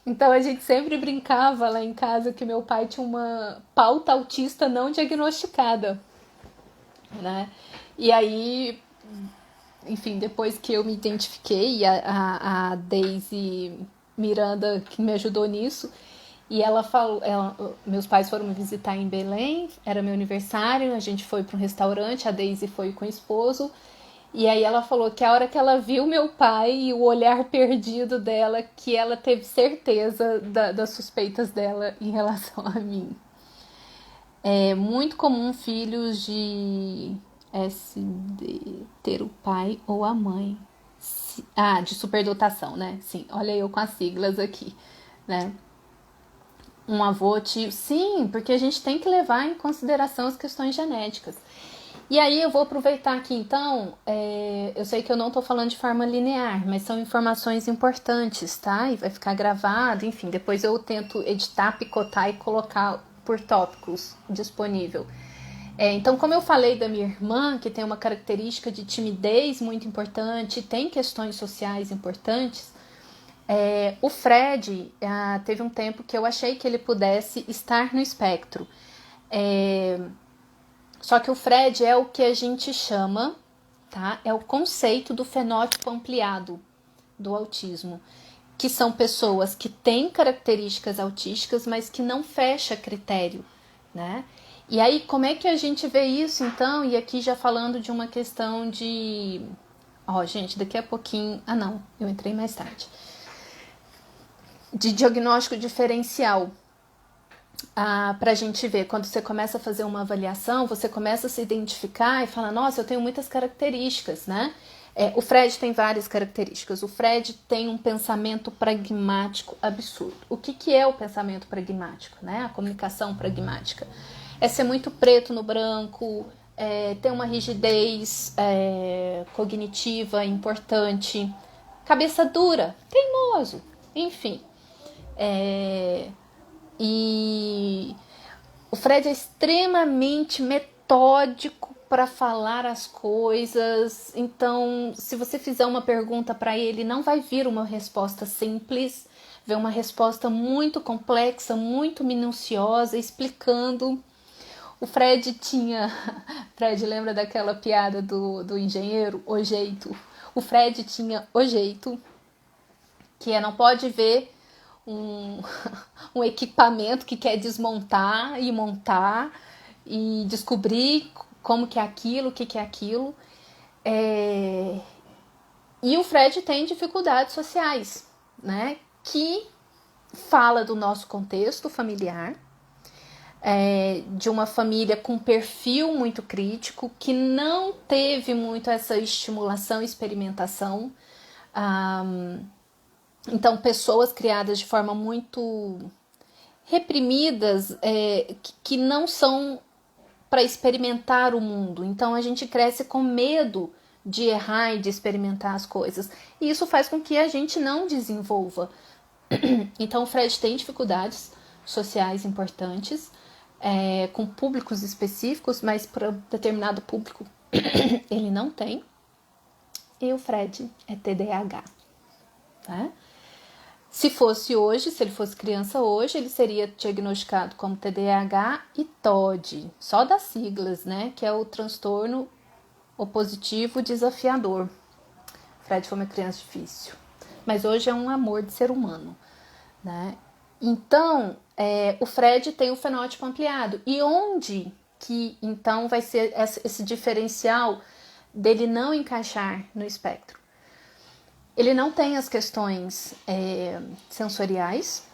Então a gente sempre brincava lá em casa que meu pai tinha uma pauta autista não diagnosticada, né? E aí, enfim, depois que eu me identifiquei, a Daisy Miranda que me ajudou nisso, e ela falou, meus pais foram me visitar em Belém, era meu aniversário, a gente foi para um restaurante, a Daisy foi com o esposo, e aí ela falou que a hora que ela viu meu pai e o olhar perdido dela, que ela teve certeza das suspeitas dela em relação a mim. É muito comum filhos de SD ter o pai ou a mãe. De superdotação, né? Sim, olha eu com as siglas aqui, né? Um avô, tio. Sim, porque a gente tem que levar em consideração as questões genéticas. E aí eu vou aproveitar aqui então, eu sei que eu não tô falando de forma linear, mas são informações importantes, tá? E vai ficar gravado, enfim, depois eu tento editar, picotar e colocar por tópicos disponível. Então, como eu falei da minha irmã, que tem uma característica de timidez muito importante, tem questões sociais importantes, o Fred teve um tempo que eu achei que ele pudesse estar no espectro. Só que o Fred é o que a gente chama, tá? É o conceito do fenótipo ampliado do autismo, que são pessoas que têm características autísticas, mas que não fecha critério, né? E aí, como é que a gente vê isso, então? E aqui já falando de uma questão de... gente, daqui a pouquinho... não, eu entrei mais tarde. De diagnóstico diferencial. Pra gente ver, quando você começa a fazer uma avaliação, você começa a se identificar e fala, nossa, eu tenho muitas características, né? O Fred tem várias características. O Fred tem um pensamento pragmático absurdo. O que é o pensamento pragmático, né? A comunicação pragmática. É ser muito preto no branco, ter uma rigidez cognitiva importante, cabeça dura, teimoso, enfim. E o Fred é extremamente metódico para falar as coisas. Então, se você fizer uma pergunta para ele, não vai vir uma resposta simples, vem uma resposta muito complexa, muito minuciosa, explicando. O Fred tinha... Fred, lembra daquela piada do engenheiro? O jeito. O Fred tinha o jeito, que não pode ver um equipamento que quer desmontar e montar e descobrir como que é aquilo, o que é aquilo. E o Fred tem dificuldades sociais, né? Que fala do nosso contexto familiar, de uma família com perfil muito crítico, que não teve muito essa estimulação e experimentação. Então, pessoas criadas de forma muito reprimidas, que não são para experimentar o mundo. Então, a gente cresce com medo de errar e de experimentar as coisas. E isso faz com que a gente não desenvolva. Então, o Fred tem dificuldades sociais importantes, com públicos específicos, mas para determinado público ele não tem. E o Fred é TDAH. Tá? Se fosse hoje, se ele fosse criança hoje, ele seria diagnosticado como TDAH e TOD, só das siglas, né? Que é o transtorno opositivo desafiador. Fred foi uma criança difícil, mas hoje é um amor de ser humano, né? Então, o Fred tem o fenótipo ampliado. E onde que, então, vai ser esse diferencial dele não encaixar no espectro? Ele não tem as questões sensoriais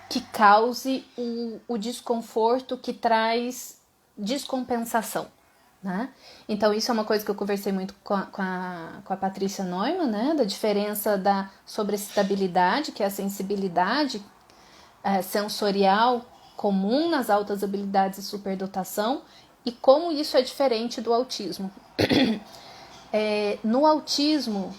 que cause o desconforto, que traz descompensação, né? Então, isso é uma coisa que eu conversei muito com a Patrícia Neumann, né? Da diferença da sobreexcitabilidade, que é a sensibilidade sensorial comum nas altas habilidades e superdotação, e como isso é diferente do autismo. No autismo,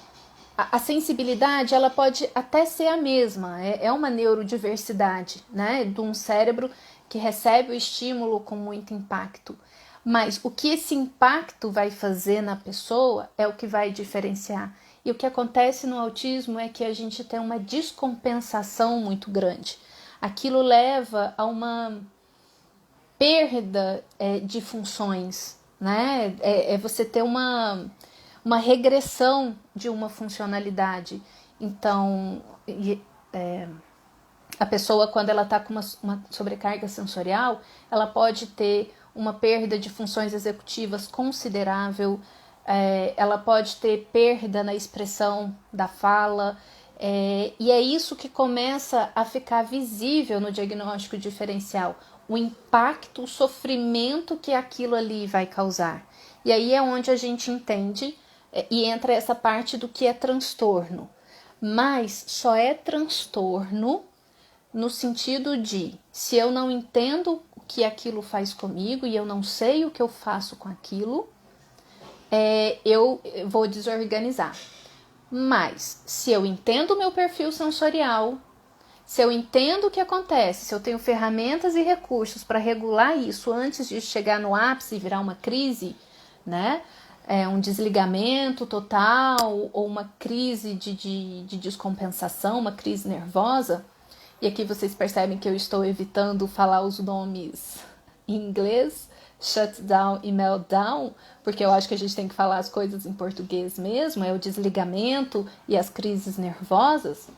a sensibilidade ela pode até ser a mesma, é uma neurodiversidade, né, de um cérebro que recebe o estímulo com muito impacto. Mas o que esse impacto vai fazer na pessoa é o que vai diferenciar. E o que acontece no autismo é que a gente tem uma descompensação muito grande. Aquilo leva a uma perda de funções, né? Você ter uma regressão de uma funcionalidade. Então, a pessoa, quando ela está com uma sobrecarga sensorial, ela pode ter uma perda de funções executivas considerável, ela pode ter perda na expressão da fala, e é isso que começa a ficar visível no diagnóstico diferencial, o impacto, o sofrimento que aquilo ali vai causar. E aí é onde a gente entende e entra essa parte do que é transtorno. Mas só é transtorno no sentido de, se eu não entendo o que aquilo faz comigo e eu não sei o que eu faço com aquilo, eu vou desorganizar. Mas, se eu entendo o meu perfil sensorial, se eu entendo o que acontece, se eu tenho ferramentas e recursos para regular isso antes de chegar no ápice e virar uma crise, né? Um desligamento total ou uma crise de descompensação, uma crise nervosa. E aqui vocês percebem que eu estou evitando falar os nomes em inglês, shutdown e meltdown, porque eu acho que a gente tem que falar as coisas em português mesmo, é o desligamento e as crises nervosas.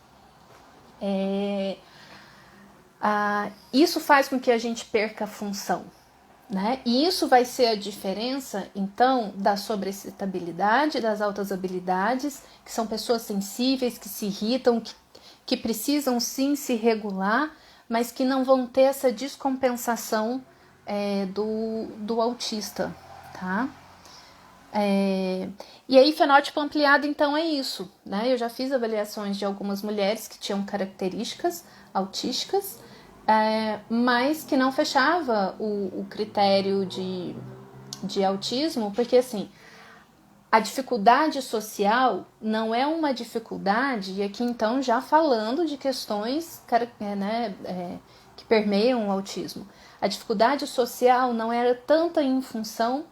Isso faz com que a gente perca a função, né? E isso vai ser a diferença, então, da sobreexcitabilidade, das altas habilidades, que são pessoas sensíveis, que se irritam, que precisam sim se regular, mas que não vão ter essa descompensação do autista, tá? E aí, fenótipo ampliado, então, é isso, né? Eu já fiz avaliações de algumas mulheres que tinham características autísticas, mas que não fechava o critério de autismo, porque assim, A dificuldade social não é uma dificuldade, e aqui então já falando de questões, né, que permeiam o autismo. A dificuldade social não era tanto em função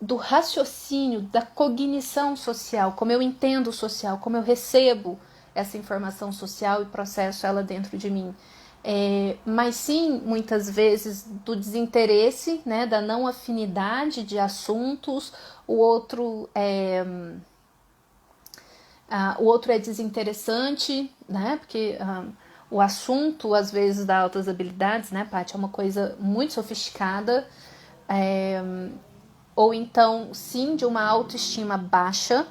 do raciocínio, da cognição social, como eu entendo o social, como eu recebo essa informação social e processo ela dentro de mim. Mas sim, muitas vezes, do desinteresse, né, da não afinidade de assuntos, o outro é desinteressante, né, porque o assunto, às vezes, das altas habilidades, né, Paty, é uma coisa muito sofisticada, ou então, sim, de uma autoestima baixa,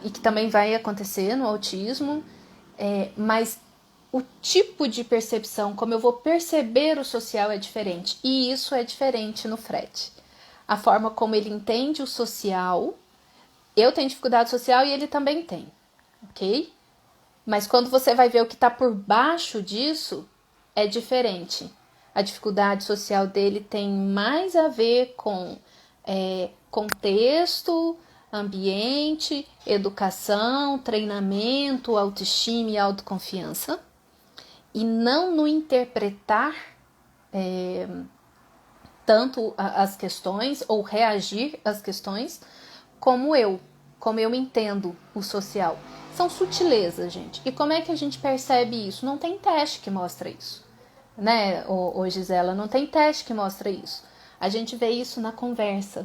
e que também vai acontecer no autismo, mas o tipo de percepção, como eu vou perceber o social é diferente, e isso é diferente no Fred. A forma como ele entende o social, eu tenho dificuldade social e ele também tem, ok? Mas quando você vai ver o que está por baixo disso, é diferente. A dificuldade social dele tem mais a ver com contexto, ambiente, educação, treinamento, autoestima e autoconfiança, e não no interpretar tanto as questões ou reagir às questões como eu entendo o social. São sutilezas, gente. E como é que a gente percebe isso? Não tem teste que mostra isso, né, Gisela? Não tem teste que mostra isso. A gente vê isso na conversa.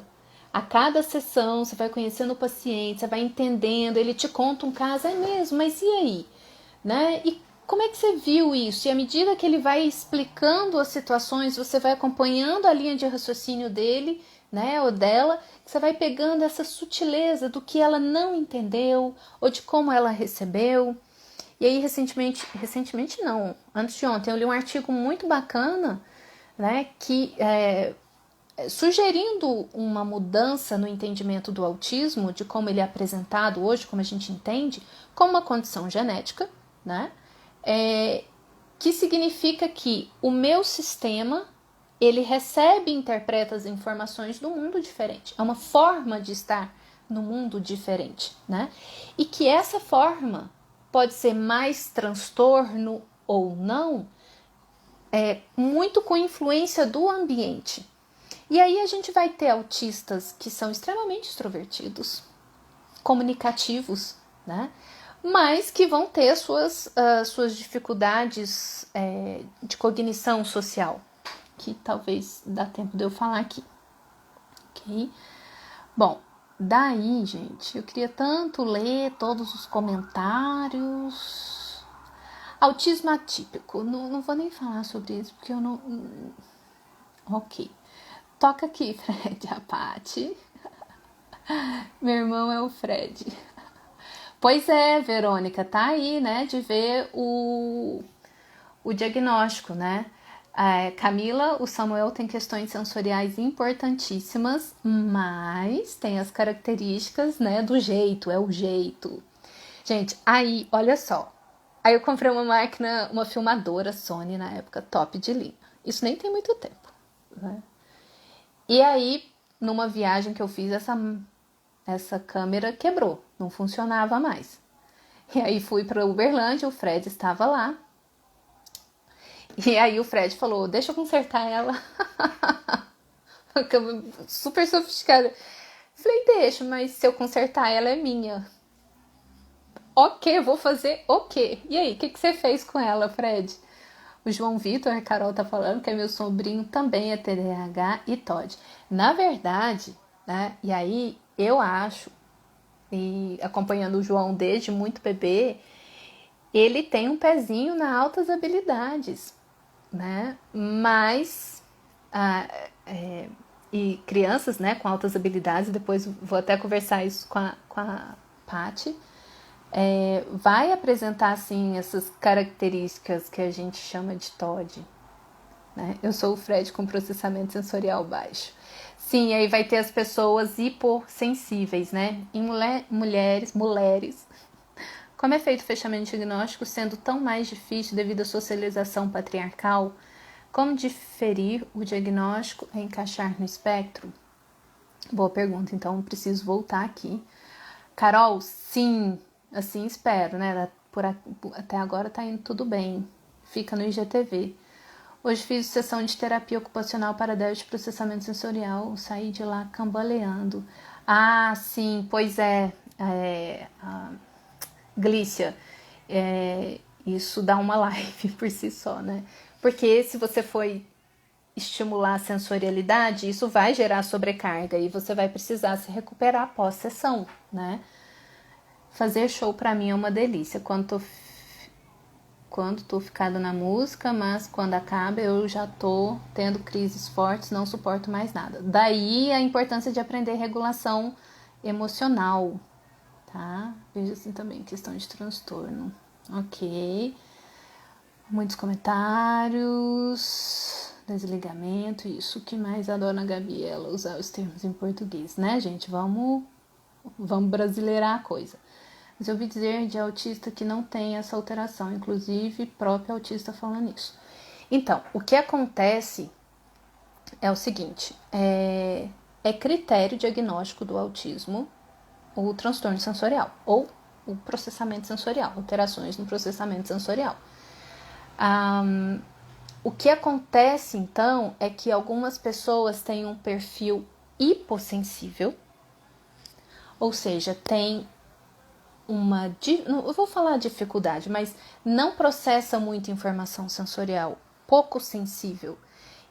A cada sessão, você vai conhecendo o paciente, você vai entendendo, ele te conta um caso, é mesmo, mas e aí? Né? E como é que você viu isso? E à medida que ele vai explicando as situações, você vai acompanhando a linha de raciocínio dele, né, ou dela, você vai pegando essa sutileza do que ela não entendeu, ou de como ela recebeu. E aí, recentemente não, antes de ontem, eu li um artigo muito bacana, né, que sugerindo uma mudança no entendimento do autismo, de como ele é apresentado hoje, como a gente entende, como uma condição genética, né, que significa que o meu sistema, ele recebe e interpreta as informações do mundo diferente. É uma forma de estar no mundo diferente, né? E que essa forma pode ser mais transtorno ou não, muito com influência do ambiente. E aí a gente vai ter autistas que são extremamente extrovertidos, comunicativos, né? Mas que vão ter suas dificuldades de cognição social, que talvez dá tempo de eu falar aqui. Ok? Bom, daí, gente, eu queria tanto ler todos os comentários. Autismo atípico. Não vou nem falar sobre isso, porque eu não... Ok. Toca aqui, Fred, a Paty. Meu irmão é o Fred. Pois é, Verônica, tá aí, né, de ver o diagnóstico, né? Camila, o Samuel tem questões sensoriais importantíssimas, mas tem as características, né, do jeito, é o jeito. Gente, aí, olha só. Aí eu comprei uma máquina, uma filmadora Sony na época, top de linha. Isso nem tem muito tempo, né? E aí, numa viagem que eu fiz, essa câmera quebrou, não funcionava mais. E aí fui para Uberlândia, o Fred estava lá. E aí o Fred falou, deixa eu consertar ela. Super sofisticada. Falei, deixa, mas se eu consertar ela é minha. Ok, eu vou fazer o quê? E aí, o que você fez com ela, Fred? O João Vitor, a Carol tá falando que é meu sobrinho, também é TDAH e TOD. Na verdade, né, e aí eu acho, e acompanhando o João desde muito bebê, ele tem um pezinho nas altas habilidades, né? Mas e crianças, né, com altas habilidades, depois vou até conversar isso com a Paty, vai apresentar assim essas características que a gente chama de TOD, né? Eu sou o Fred com processamento sensorial baixo. Sim, aí vai ter as pessoas hipossensíveis, né? Em mulheres, como é feito o fechamento diagnóstico sendo tão mais difícil devido à socialização patriarcal? Como diferir o diagnóstico e encaixar no espectro? Boa pergunta, então preciso voltar aqui. Carol, sim, assim espero, né? Até agora tá indo tudo bem. Fica no IGTV. Hoje fiz sessão de terapia ocupacional para déficit de processamento sensorial. Saí de lá cambaleando. Ah, sim, pois Glícia, isso dá uma live por si só, né? Porque se você foi estimular a sensorialidade, isso vai gerar sobrecarga e você vai precisar se recuperar após sessão, né? Fazer show pra mim é uma delícia. Quando tô ficada na música, mas quando acaba eu já tô tendo crises fortes, não suporto mais nada. Daí a importância de aprender regulação emocional, tá? Veja assim também, questão de transtorno. Ok. Muitos comentários. Desligamento, isso. O que mais a dona Gabriela usar os termos em português, né, gente? Vamos brasileirar a coisa. Mas eu ouvi dizer de autista que não tem essa alteração, inclusive próprio autista falando isso. Então, o que acontece é o seguinte, é critério diagnóstico do autismo o transtorno sensorial ou o processamento sensorial, alterações no processamento sensorial. O que acontece, então, é que algumas pessoas têm um perfil hipossensível, ou seja, tem eu vou falar dificuldade, mas não processa muita informação sensorial, pouco sensível.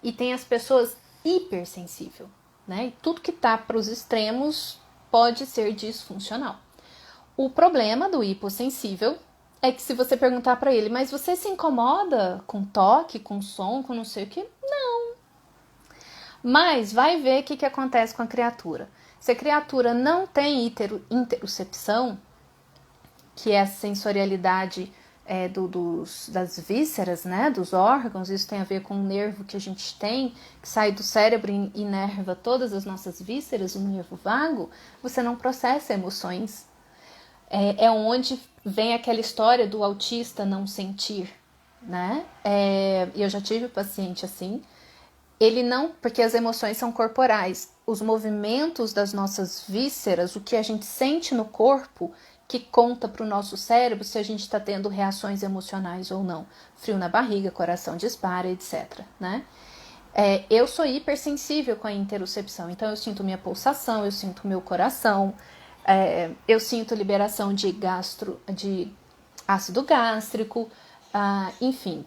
E tem as pessoas hipersensível, né? E tudo que tá para os extremos pode ser disfuncional. O problema do hipossensível é que se você perguntar para ele, mas você se incomoda com toque, com som, com não sei o que? Não. Mas vai ver o que acontece com a criatura. Se a criatura não tem interocepção, que é a sensorialidade das vísceras, né, dos órgãos, isso tem a ver com o nervo que a gente tem, que sai do cérebro e inerva todas as nossas vísceras, o nervo vago, você não processa emoções. É onde vem aquela história do autista não sentir, né? Eu já tive paciente assim, ele não, porque as emoções são corporais, os movimentos das nossas vísceras, o que a gente sente no corpo, que conta para o nosso cérebro se a gente está tendo reações emocionais ou não. Frio na barriga, coração dispara, etc. Né? Eu sou hipersensível com a interocepção, então eu sinto minha pulsação, eu sinto meu coração, eu sinto liberação de ácido gástrico, enfim.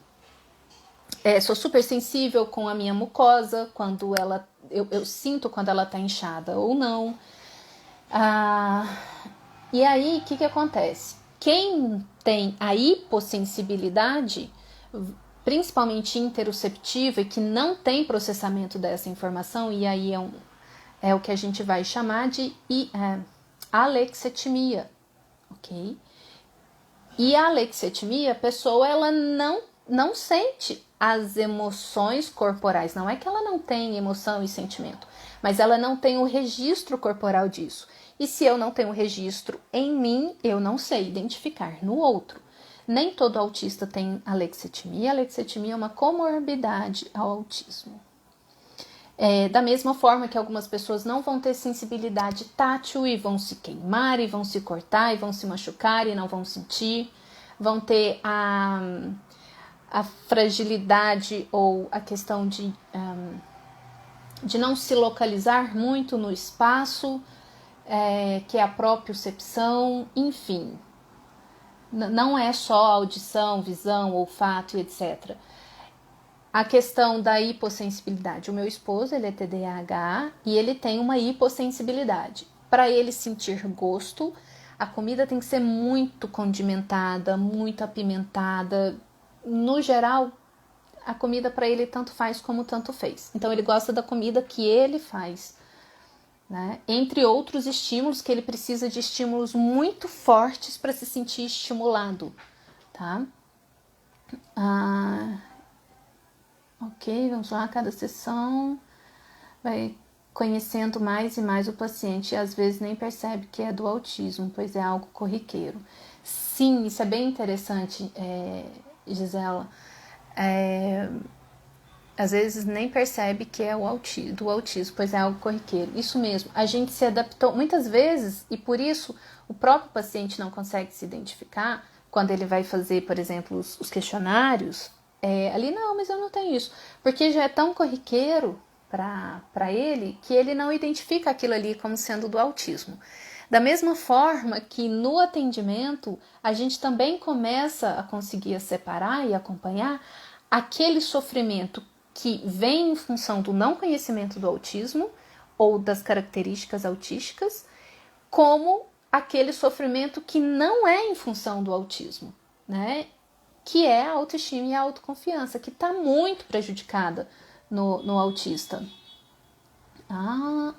Sou super sensível com a minha mucosa, quando eu sinto quando ela está inchada ou não. E aí, o que acontece? Quem tem a hipossensibilidade, principalmente interoceptiva, e que não tem processamento dessa informação, e aí é o que a gente vai chamar de alexithymia, ok? E a alexithymia, a pessoa ela não sente as emoções corporais. Não é que ela não tem emoção e sentimento, mas ela não tem o registro corporal disso. E se eu não tenho registro em mim, eu não sei identificar no outro. Nem todo autista tem alexithymia. A alexithymia é uma comorbidade ao autismo. Da mesma forma que algumas pessoas não vão ter sensibilidade tátil e vão se queimar, e vão se cortar, e vão se machucar e não vão sentir. Vão ter a fragilidade ou a questão de não se localizar muito no espaço, que é a propriocepção, enfim. Não é só audição, visão, olfato e etc. A questão da hipossensibilidade. O meu esposo, ele é TDAH e ele tem uma hipossensibilidade. Para ele sentir gosto, a comida tem que ser muito condimentada, muito apimentada. No geral, a comida para ele tanto faz como tanto fez. Então ele gosta da comida que ele faz, né? Entre outros estímulos, que ele precisa de estímulos muito fortes para se sentir estimulado, tá? Ok, vamos lá, cada sessão vai conhecendo mais e mais o paciente e às vezes nem percebe que é do autismo, pois é algo corriqueiro. Sim, isso é bem interessante, Gisela. às vezes nem percebe que é do autismo, pois é algo corriqueiro. Isso mesmo, a gente se adaptou muitas vezes e por isso o próprio paciente não consegue se identificar quando ele vai fazer, por exemplo, os questionários. Ali, não, mas eu não tenho isso. Porque já é tão corriqueiro para ele que ele não identifica aquilo ali como sendo do autismo. Da mesma forma que no atendimento a gente também começa a conseguir separar e acompanhar aquele sofrimento que vem em função do não conhecimento do autismo ou das características autísticas, como aquele sofrimento que não é em função do autismo, né? Que é a autoestima e a autoconfiança, que está muito prejudicada no autista.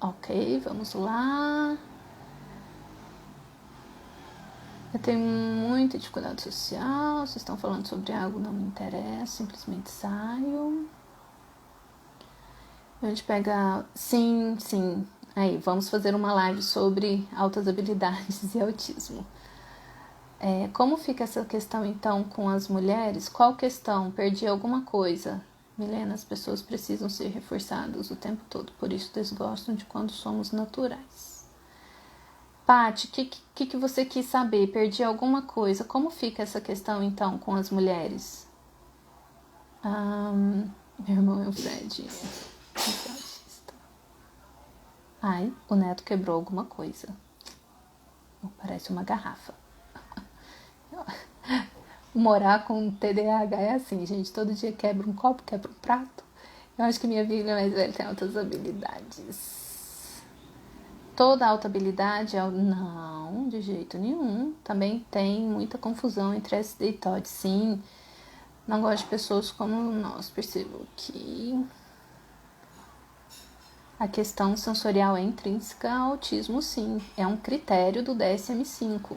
Ok, vamos lá. Eu tenho muita dificuldade social, vocês estão falando sobre algo que não me interessa, simplesmente saio. A gente pega... Sim. Aí, vamos fazer uma live sobre altas habilidades e autismo. Como fica essa questão, então, com as mulheres? Qual questão? Perdi alguma coisa? Milena, as pessoas precisam ser reforçadas o tempo todo, por isso desgostam de quando somos naturais. Paty, o que você quis saber? Perdi alguma coisa. Como fica essa questão, então, com as mulheres? Meu irmão é o Fred. Ai, o neto quebrou alguma coisa. Parece uma garrafa. Morar com TDAH é assim, gente. Todo dia quebra um copo, quebra um prato. Eu acho que minha filha mais velha tem altas habilidades. Toda alta habilidade é... Não, de jeito nenhum. Também tem muita confusão entre SD e TOD. Sim, não gosto de pessoas como nós. Percebo que a questão sensorial é intrínseca ao autismo, sim. É um critério do DSM-5.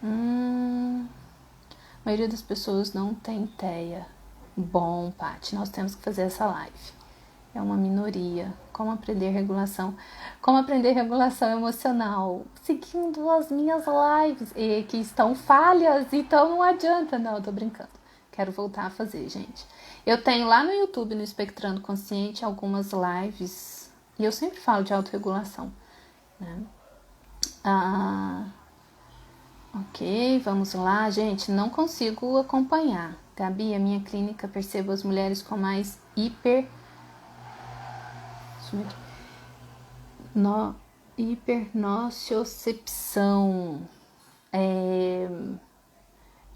A maioria das pessoas não tem TEA. Bom, Paty, nós temos que fazer essa live. É uma minoria. Como aprender regulação? Como aprender regulação emocional? Seguindo as minhas lives. E que estão falhas, então não adianta. Não, eu tô brincando. Quero voltar a fazer, gente. Eu tenho lá no YouTube, no Espectrando Consciente, algumas lives. E eu sempre falo de autorregulação, né? Ok, vamos lá. Gente, não consigo acompanhar. Gabi, a minha clínica percebo as mulheres com mais hipernociocepção.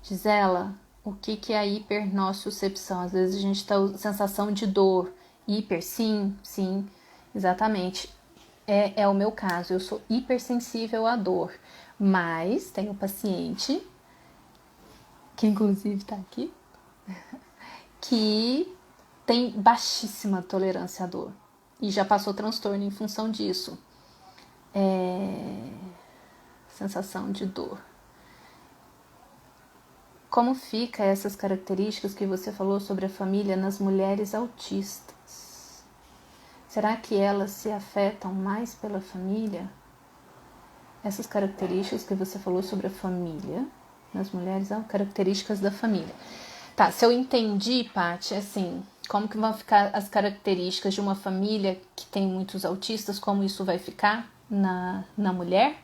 Gisela, o que é a hipernociocepção? Às vezes a gente está com sensação de dor. Sim, exatamente. É o meu caso, eu sou hipersensível à dor. Mas tenho um paciente, que inclusive está aqui, que tem baixíssima tolerância à dor. E já passou transtorno em função disso. Sensação de dor. Como fica essas características que você falou sobre a família nas mulheres autistas? Será que elas se afetam mais pela família? Essas características que você falou sobre a família, nas mulheres, são características da família. Tá, se eu entendi, Paty, assim, como que vão ficar as características de uma família que tem muitos autistas, como isso vai ficar na mulher?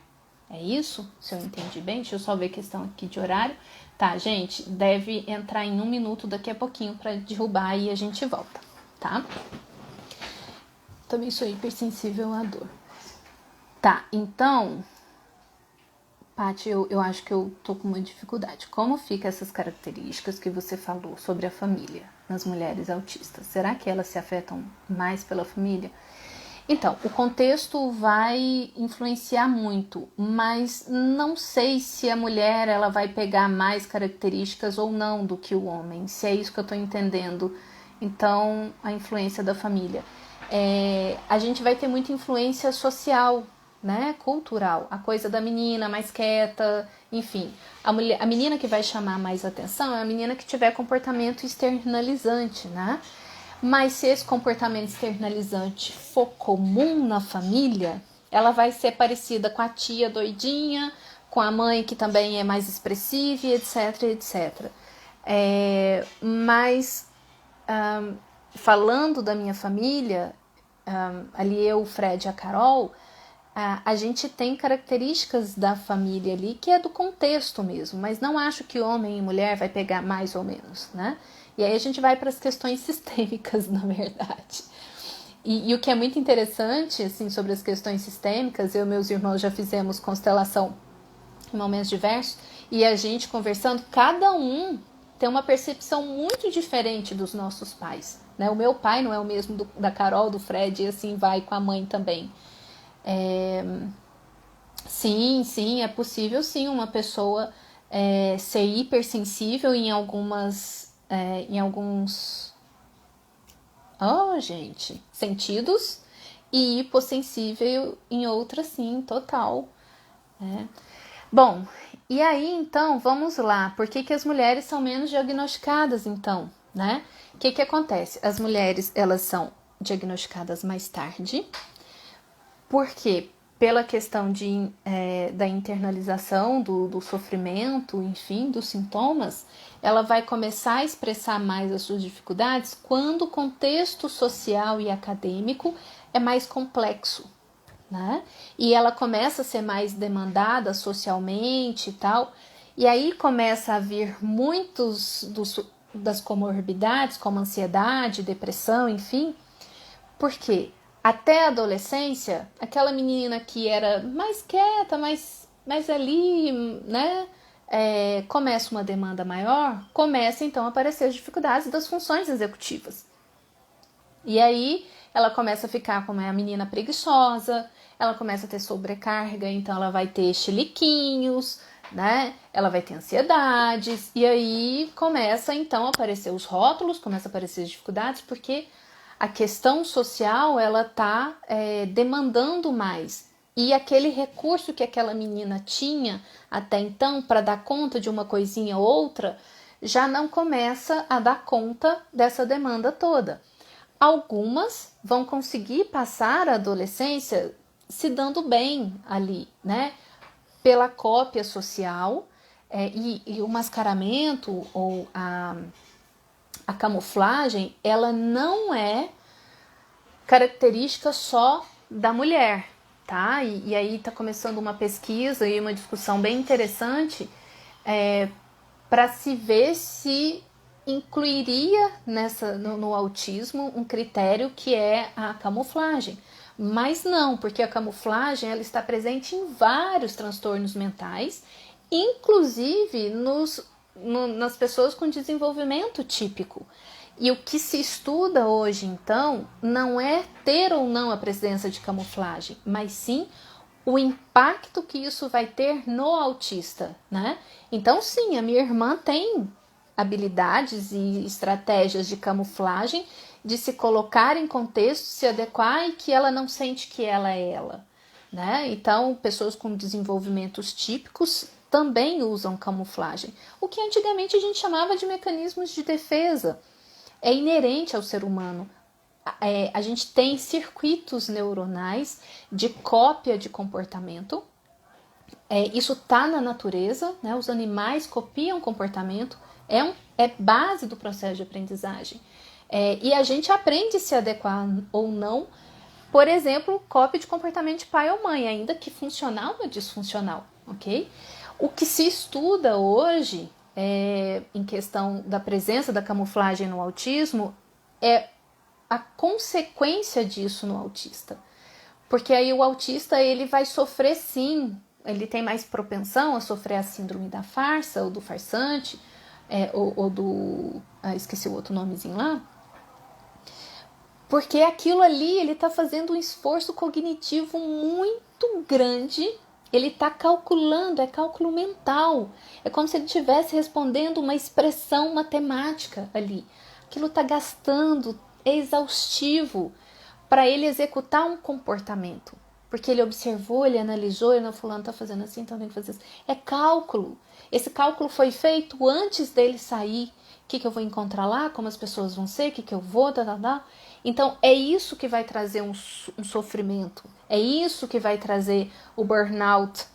É isso? Se eu entendi bem, deixa eu só ver a questão aqui de horário. Tá, gente, deve entrar em 1 minuto daqui a pouquinho para derrubar e a gente volta, tá? Também sou hipersensível à dor. Tá, então, Paty, eu acho que eu tô com uma dificuldade. Como ficam essas características que você falou sobre a família nas mulheres autistas? Será que elas se afetam mais pela família? Então, o contexto vai influenciar muito, mas não sei se a mulher ela vai pegar mais características ou não do que o homem, se é isso que eu estou entendendo. Então, a influência da família. A gente vai ter muita influência social, né, cultural, a coisa da menina mais quieta, enfim. A menina que vai chamar mais atenção é a menina que tiver comportamento externalizante, né? Mas se esse comportamento externalizante for comum na família, ela vai ser parecida com a tia doidinha, com a mãe que também é mais expressiva, etc, etc. Mas falando da minha família, ali eu, o Fred e a Carol, a gente tem características da família ali que é do contexto mesmo, mas não acho que homem e mulher vai pegar mais ou menos, né? E aí a gente vai para as questões sistêmicas, na verdade. E o que é muito interessante, assim, sobre as questões sistêmicas, eu e meus irmãos já fizemos constelação em momentos diversos, e a gente conversando, cada um tem uma percepção muito diferente dos nossos pais, né? O meu pai não é o mesmo da Carol, do Fred, e assim vai com a mãe também. Sim, é possível sim uma pessoa ser hipersensível em alguns sentidos e hipossensível em outras, sim, total. Bom, e aí então, vamos lá, por que as mulheres são menos diagnosticadas então, né? O que acontece? As mulheres, elas são diagnosticadas mais tarde, porque pela questão da internalização do sofrimento, enfim, dos sintomas, ela vai começar a expressar mais as suas dificuldades quando o contexto social e acadêmico é mais complexo, né? E ela começa a ser mais demandada socialmente e tal, e aí começa a vir muitos das comorbidades, como ansiedade, depressão, enfim, porque até a adolescência, aquela menina que era mais quieta, mais ali, né? Começa uma demanda maior, começa então a aparecer as dificuldades das funções executivas. E aí ela começa a ficar como a menina preguiçosa, ela começa a ter sobrecarga, então ela vai ter chiliquinhos, né? Ela vai ter ansiedades, e aí começa então a aparecer os rótulos, começa a aparecer as dificuldades, porque a questão social, ela tá demandando mais. E aquele recurso que aquela menina tinha até então para dar conta de uma coisinha ou outra, já não começa a dar conta dessa demanda toda. Algumas vão conseguir passar a adolescência se dando bem ali, né? Pela cópia social e o mascaramento ou a camuflagem, ela não é característica só da mulher, tá? E aí tá começando uma pesquisa e uma discussão bem interessante para se ver se incluiria no autismo um critério que é a camuflagem. Mas não, porque a camuflagem ela está presente em vários transtornos mentais, inclusive nas pessoas com desenvolvimento típico. E o que se estuda hoje, então, não é ter ou não a presença de camuflagem, mas sim o impacto que isso vai ter no autista, né? Então, sim, a minha irmã tem habilidades e estratégias de camuflagem, de se colocar em contexto, se adequar e que ela não sente que ela é ela, né? Então, pessoas com desenvolvimentos típicos também usam camuflagem, o que antigamente a gente chamava de mecanismos de defesa. É inerente ao ser humano. A gente tem circuitos neuronais de cópia de comportamento. Isso está na natureza, né? Os animais copiam comportamento, é base do processo de aprendizagem. E a gente aprende a se adequar ou não, por exemplo, cópia de comportamento de pai ou mãe, ainda que funcional ou disfuncional, ok? O que se estuda hoje, em questão da presença da camuflagem no autismo, é a consequência disso no autista. Porque aí o autista ele vai sofrer sim, ele tem mais propensão a sofrer a síndrome da farsa ou do farsante, ou do... esqueci o outro nomezinho lá. Porque aquilo ali, ele está fazendo um esforço cognitivo muito grande, ele está calculando, é cálculo mental. É como se ele estivesse respondendo uma expressão matemática ali. Aquilo está gastando, é exaustivo para ele executar um comportamento. Porque ele observou, ele analisou, ele não, fulano está fazendo assim, então tem que fazer assim. É cálculo. Esse cálculo foi feito antes dele sair. O que eu vou encontrar lá, como as pessoas vão ser, o que eu vou, Então, é isso que vai trazer um sofrimento. É isso que vai trazer o burnout,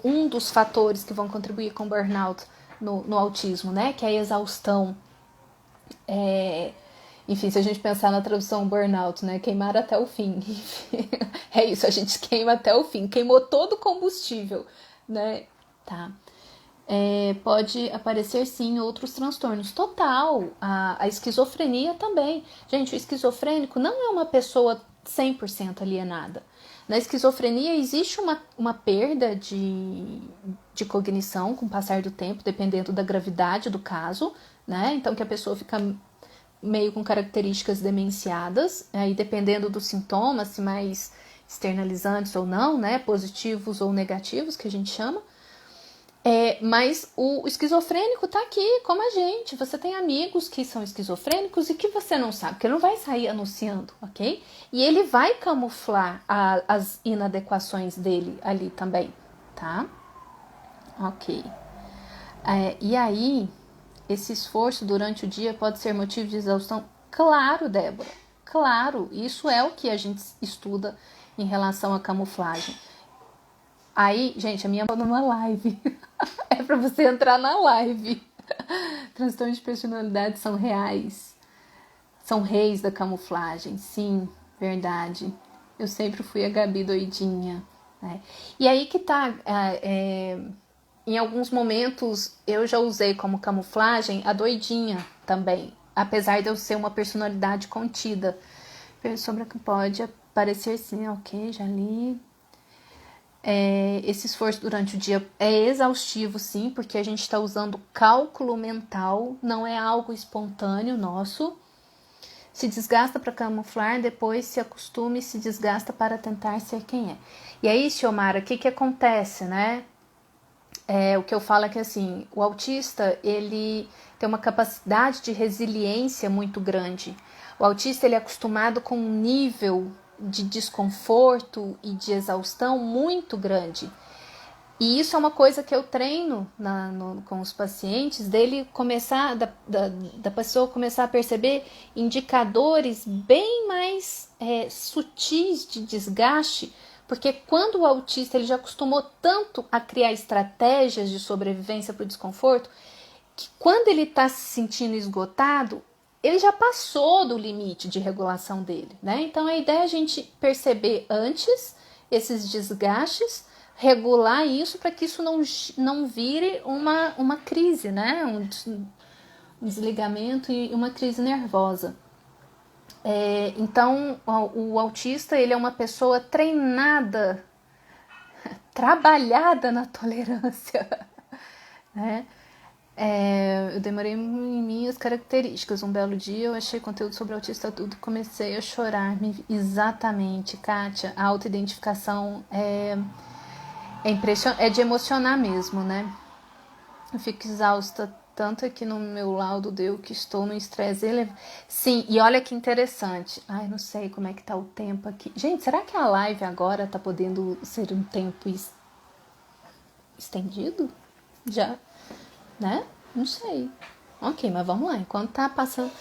um dos fatores que vão contribuir com o burnout no autismo, né? Que é a exaustão. Enfim, se a gente pensar na tradução burnout, né? Queimar até o fim. É isso, a gente queima até o fim. Queimou todo o combustível, né? Tá. Pode aparecer, sim, outros transtornos. Total. A esquizofrenia também. Gente, o esquizofrênico não é uma pessoa 100% alienada. Na esquizofrenia existe uma perda de cognição com o passar do tempo, dependendo da gravidade do caso, né? Então, que a pessoa fica meio com características demenciadas, aí dependendo dos sintomas, se mais externalizantes ou não, né, positivos ou negativos, que a gente chama. Mas o esquizofrênico tá aqui, como a gente. Você tem amigos que são esquizofrênicos e que você não sabe, porque ele não vai sair anunciando, ok? E ele vai camuflar as inadequações dele ali também, tá? Ok. E aí, esse esforço durante o dia pode ser motivo de exaustão? Claro, Débora. Claro, isso é o que a gente estuda em relação à camuflagem. Aí, gente, a minha mão numa live. É pra você entrar na live. Transtornos de personalidade são reais. São reis da camuflagem. Sim, verdade. Eu sempre fui a Gabi doidinha. Né? E aí que tá... em alguns momentos eu já usei como camuflagem a doidinha também. Apesar de eu ser uma personalidade contida. Sobre que pode aparecer sim, ok, já li. Esse esforço durante o dia é exaustivo, sim, porque a gente está usando cálculo mental, não é algo espontâneo nosso. Se desgasta para camuflar, depois se acostuma e se desgasta para tentar ser quem é. E aí, Xiomara, o que acontece, né? O que eu falo é que, assim, o autista, ele tem uma capacidade de resiliência muito grande. O autista, ele é acostumado com um nível de desconforto e de exaustão muito grande. E isso é uma coisa que eu treino com os pacientes, dele começar, da pessoa começar a perceber indicadores bem mais sutis de desgaste, porque quando o autista ele já acostumou tanto a criar estratégias de sobrevivência para o desconforto, que quando ele está se sentindo esgotado, ele já passou do limite de regulação dele, né? Então a ideia é a gente perceber antes esses desgastes, regular isso para que isso não vire uma crise, né? Um desligamento e uma crise nervosa. Então o autista ele é uma pessoa treinada, trabalhada na tolerância, né? Eu demorei em minhas características. Um belo dia eu achei conteúdo sobre autista tudo e comecei a chorar. Exatamente, Kátia. A autoidentificação é de emocionar mesmo, né? Eu fico exausta, tanto aqui no meu laudo deu que estou no estresse elevado. Sim, e olha que interessante. Ai, não sei como é que tá o tempo aqui. Gente, será que a live agora tá podendo ser um tempo estendido? Já, né? Não sei. Ok, mas vamos lá. Enquanto tá passando...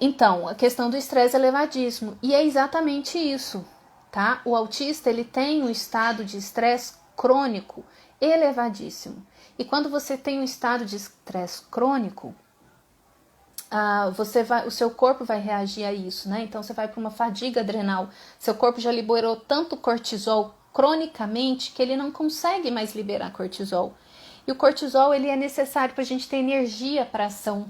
Então, a questão do estresse elevadíssimo. E é exatamente isso, tá? O autista, ele tem um estado de estresse crônico elevadíssimo. E quando você tem um estado de estresse crônico, o seu corpo vai reagir a isso, né? Então você vai para uma fadiga adrenal. Seu corpo já liberou tanto cortisol cronicamente que ele não consegue mais liberar cortisol. E o cortisol ele é necessário para a gente ter energia para ação.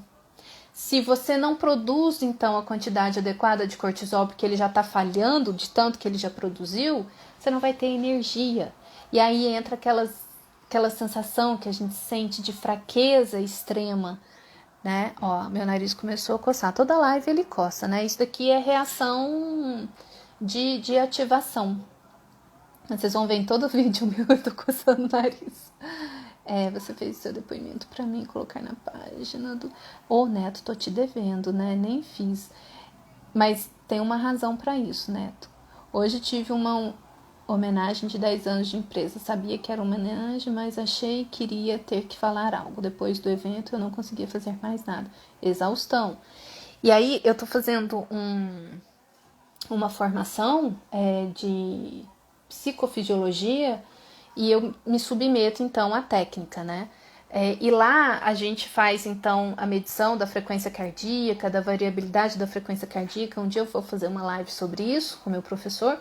Se você não produz, então, a quantidade adequada de cortisol, porque ele já está falhando de tanto que ele já produziu, você não vai ter energia. E aí entra aquela sensação que a gente sente de fraqueza extrema, né? Ó, meu nariz começou a coçar. Toda live ele coça, né? Isso daqui é reação de ativação. Vocês vão ver em todo vídeo meu, eu tô coçando o nariz. Você fez seu depoimento pra mim colocar na página do... Neto, tô te devendo, né? Nem fiz. Mas tem uma razão pra isso, Neto. Hoje tive uma homenagem de 10 anos de empresa. Sabia que era uma homenagem, mas achei que iria ter que falar algo. Depois do evento eu não conseguia fazer mais nada. Exaustão. E aí eu tô fazendo uma formação de psicofisiologia e eu me submeto então à técnica, né? E lá a gente faz, então, a medição da frequência cardíaca, da variabilidade da frequência cardíaca. Um dia eu vou fazer uma live sobre isso com o meu professor.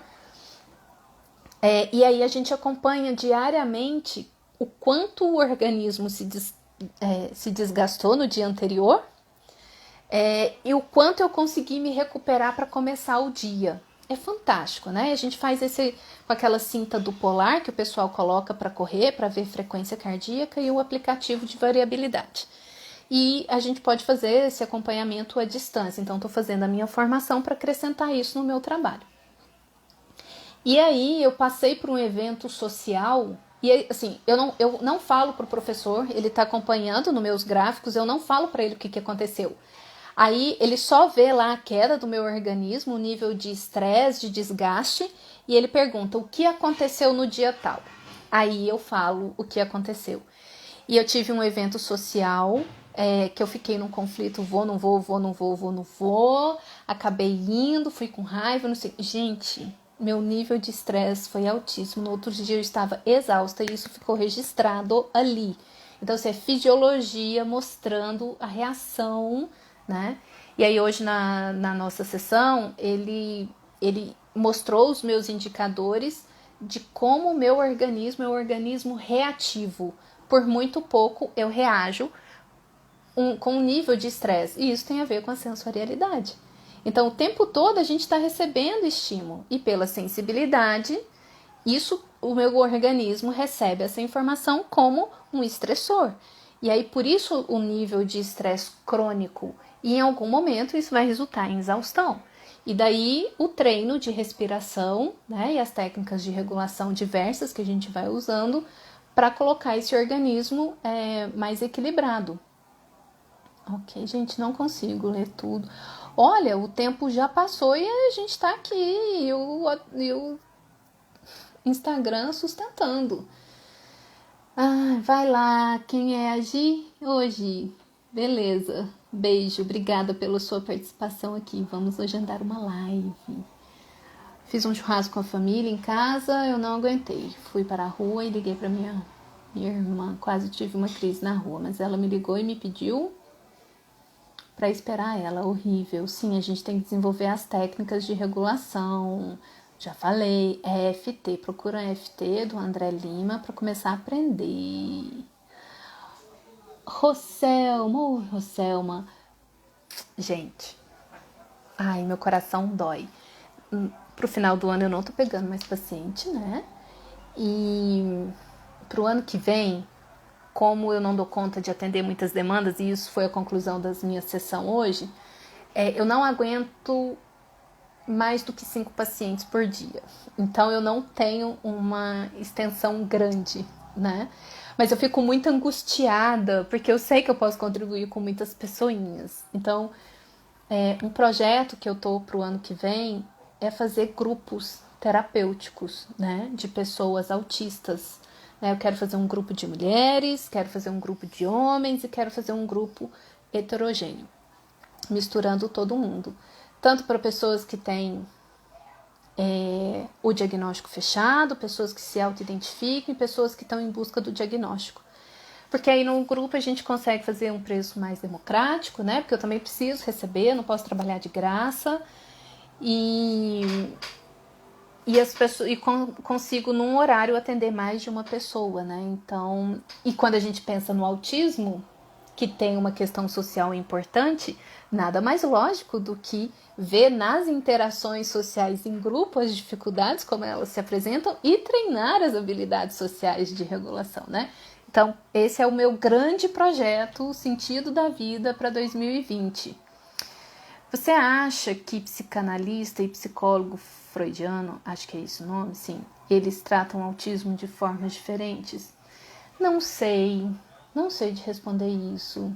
E aí a gente acompanha diariamente o quanto o organismo se desgastou no dia anterior, e o quanto eu consegui me recuperar para começar o dia. É fantástico, né? A gente faz esse com aquela cinta do polar que o pessoal coloca para correr, para ver frequência cardíaca, e o aplicativo de variabilidade. E a gente pode fazer esse acompanhamento à distância. Então, estou fazendo a minha formação para acrescentar isso no meu trabalho. E aí, eu passei por um evento social. E assim, eu não falo para o professor, ele está acompanhando nos meus gráficos, eu não falo para ele o que aconteceu. Aí ele só vê lá a queda do meu organismo, o nível de estresse, de desgaste, e ele pergunta o que aconteceu no dia tal. Aí eu falo o que aconteceu. E eu tive um evento social, que eu fiquei num conflito, vou, não vou, vou, não vou, vou, não vou. Acabei indo, fui com raiva, não sei. Gente, meu nível de estresse foi altíssimo. No outro dia eu estava exausta e isso ficou registrado ali. Então, assim, é fisiologia mostrando a reação, né? E aí hoje na nossa sessão, ele mostrou os meus indicadores de como o meu organismo é um organismo reativo. Por muito pouco eu reajo com um nível de estresse. E isso tem a ver com a sensorialidade. Então, o tempo todo a gente está recebendo estímulo. E pela sensibilidade, o meu organismo recebe essa informação como um estressor. E aí, por isso, o nível de estresse crônico. E em algum momento, isso vai resultar em exaustão. E daí, o treino de respiração, né, e as técnicas de regulação diversas que a gente vai usando para colocar esse organismo mais equilibrado. Ok, gente, não consigo ler tudo. Olha, o tempo já passou e a gente tá aqui. E o Instagram sustentando. Vai lá, quem é a Gi? Hoje. Beleza. Beijo, obrigada pela sua participação aqui. Vamos agendar uma live. Fiz um churrasco com a família em casa, eu não aguentei. Fui para a rua e liguei para minha irmã. Quase tive uma crise na rua, mas ela me ligou e me pediu para esperar ela. Horrível. Sim, a gente tem que desenvolver as técnicas de regulação. Já falei, EFT, procura EFT do André Lima para começar a aprender. Roselma. Gente, ai, meu coração dói. Pro final do ano eu não tô pegando mais paciente, né? E pro ano que vem, como eu não dou conta de atender muitas demandas, e isso foi a conclusão das minhas sessões hoje, eu não aguento mais do que 5 pacientes por dia. Então eu não tenho uma extensão grande, né? Mas eu fico muito angustiada, porque eu sei que eu posso contribuir com muitas pessoinhas. Então, um projeto que eu tô pro ano que vem é fazer grupos terapêuticos, né? De pessoas autistas. Eu quero fazer um grupo de mulheres, quero fazer um grupo de homens e quero fazer um grupo heterogêneo, misturando todo mundo. Tanto para pessoas que têm o diagnóstico fechado, pessoas que se auto-identificam e pessoas que estão em busca do diagnóstico. Porque aí no grupo a gente consegue fazer um preço mais democrático, né? Porque eu também preciso receber, eu não posso trabalhar de graça. Consigo num horário atender mais de uma pessoa, né? Então, e quando a gente pensa no autismo, que tem uma questão social importante, nada mais lógico do que ver nas interações sociais em grupo as dificuldades, como elas se apresentam, e treinar as habilidades sociais de regulação, né? Então, esse é o meu grande projeto, o sentido da vida para 2020. Você acha que psicanalista e psicólogo freudiano, acho que é esse o nome, sim, eles tratam autismo de formas diferentes? Não sei de responder isso.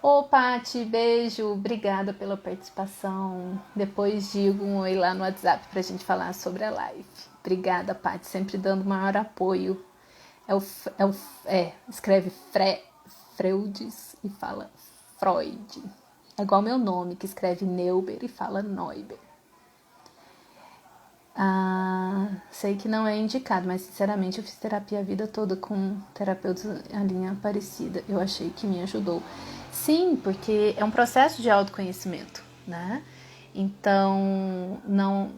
Ô, Paty, beijo, obrigada pela participação. Depois digo um oi lá no WhatsApp pra gente falar sobre a live. Obrigada, Paty, sempre dando maior apoio. Escreve Freudes e fala Freud. É igual meu nome, que escreve Neuber e fala Neuber. sei que não é indicado, mas sinceramente eu fiz terapia a vida toda com terapeutas a linha Aparecida. Eu achei que me ajudou. Sim, porque é um processo de autoconhecimento, né? Então, não,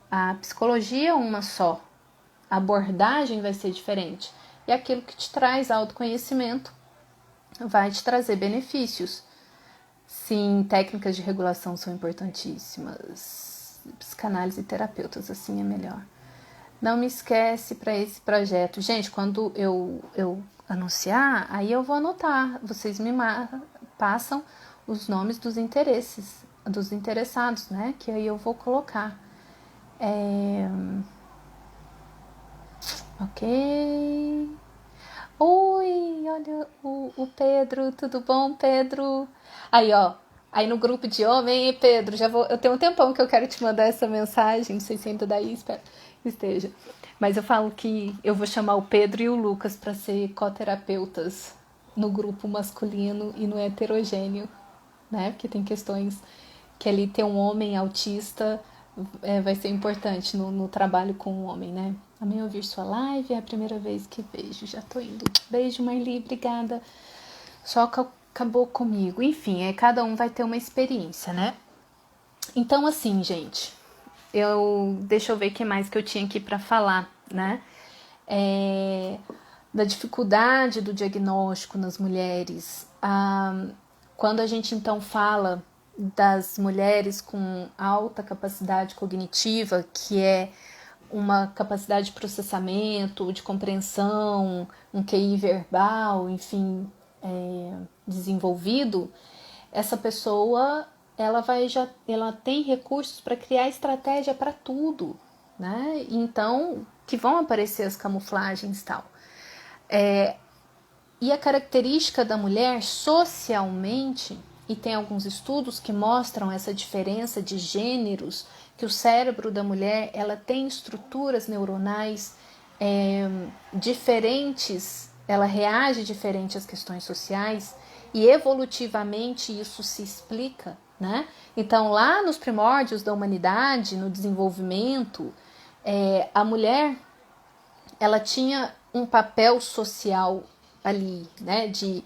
a psicologia é uma só, a abordagem vai ser diferente. E aquilo que te traz autoconhecimento vai te trazer benefícios. Sim, técnicas de regulação são importantíssimas. Psicanálise e terapeutas, assim é melhor. Não me esquece para esse projeto. Gente, quando eu anunciar, aí eu vou anotar. Vocês me passam os nomes dos interessados, né? Que aí eu vou colocar. Ok. Oi, olha o Pedro, tudo bom, Pedro? Aí, ó, aí no grupo de homem, Pedro, eu tenho um tempão que eu quero te mandar essa mensagem, não sei se ainda daí esteja. Mas eu falo que eu vou chamar o Pedro e o Lucas para ser coterapeutas no grupo masculino e no heterogêneo, né? Porque tem questões que ali ter um homem autista vai ser importante no trabalho com o homem, né? Amém ouvir sua live, é a primeira vez que vejo, já tô indo. Beijo, Marli, obrigada. Só que acabou comigo. Enfim, cada um vai ter uma experiência, né? Então, assim, gente, deixa eu ver o que mais que eu tinha aqui para falar, né? Da dificuldade do diagnóstico nas mulheres. Quando a gente, então, fala das mulheres com alta capacidade cognitiva, que é uma capacidade de processamento, de compreensão, um QI verbal, enfim, desenvolvido, essa pessoa ela tem recursos para criar estratégia para tudo, né? Então, que vão aparecer as camuflagens e tal. E a característica da mulher socialmente, e tem alguns estudos que mostram essa diferença de gêneros, que o cérebro da mulher ela tem estruturas neuronais diferentes, ela reage diferente às questões sociais e evolutivamente isso se explica, né? Então lá nos primórdios da humanidade, no desenvolvimento, a mulher ela tinha um papel social ali, né? De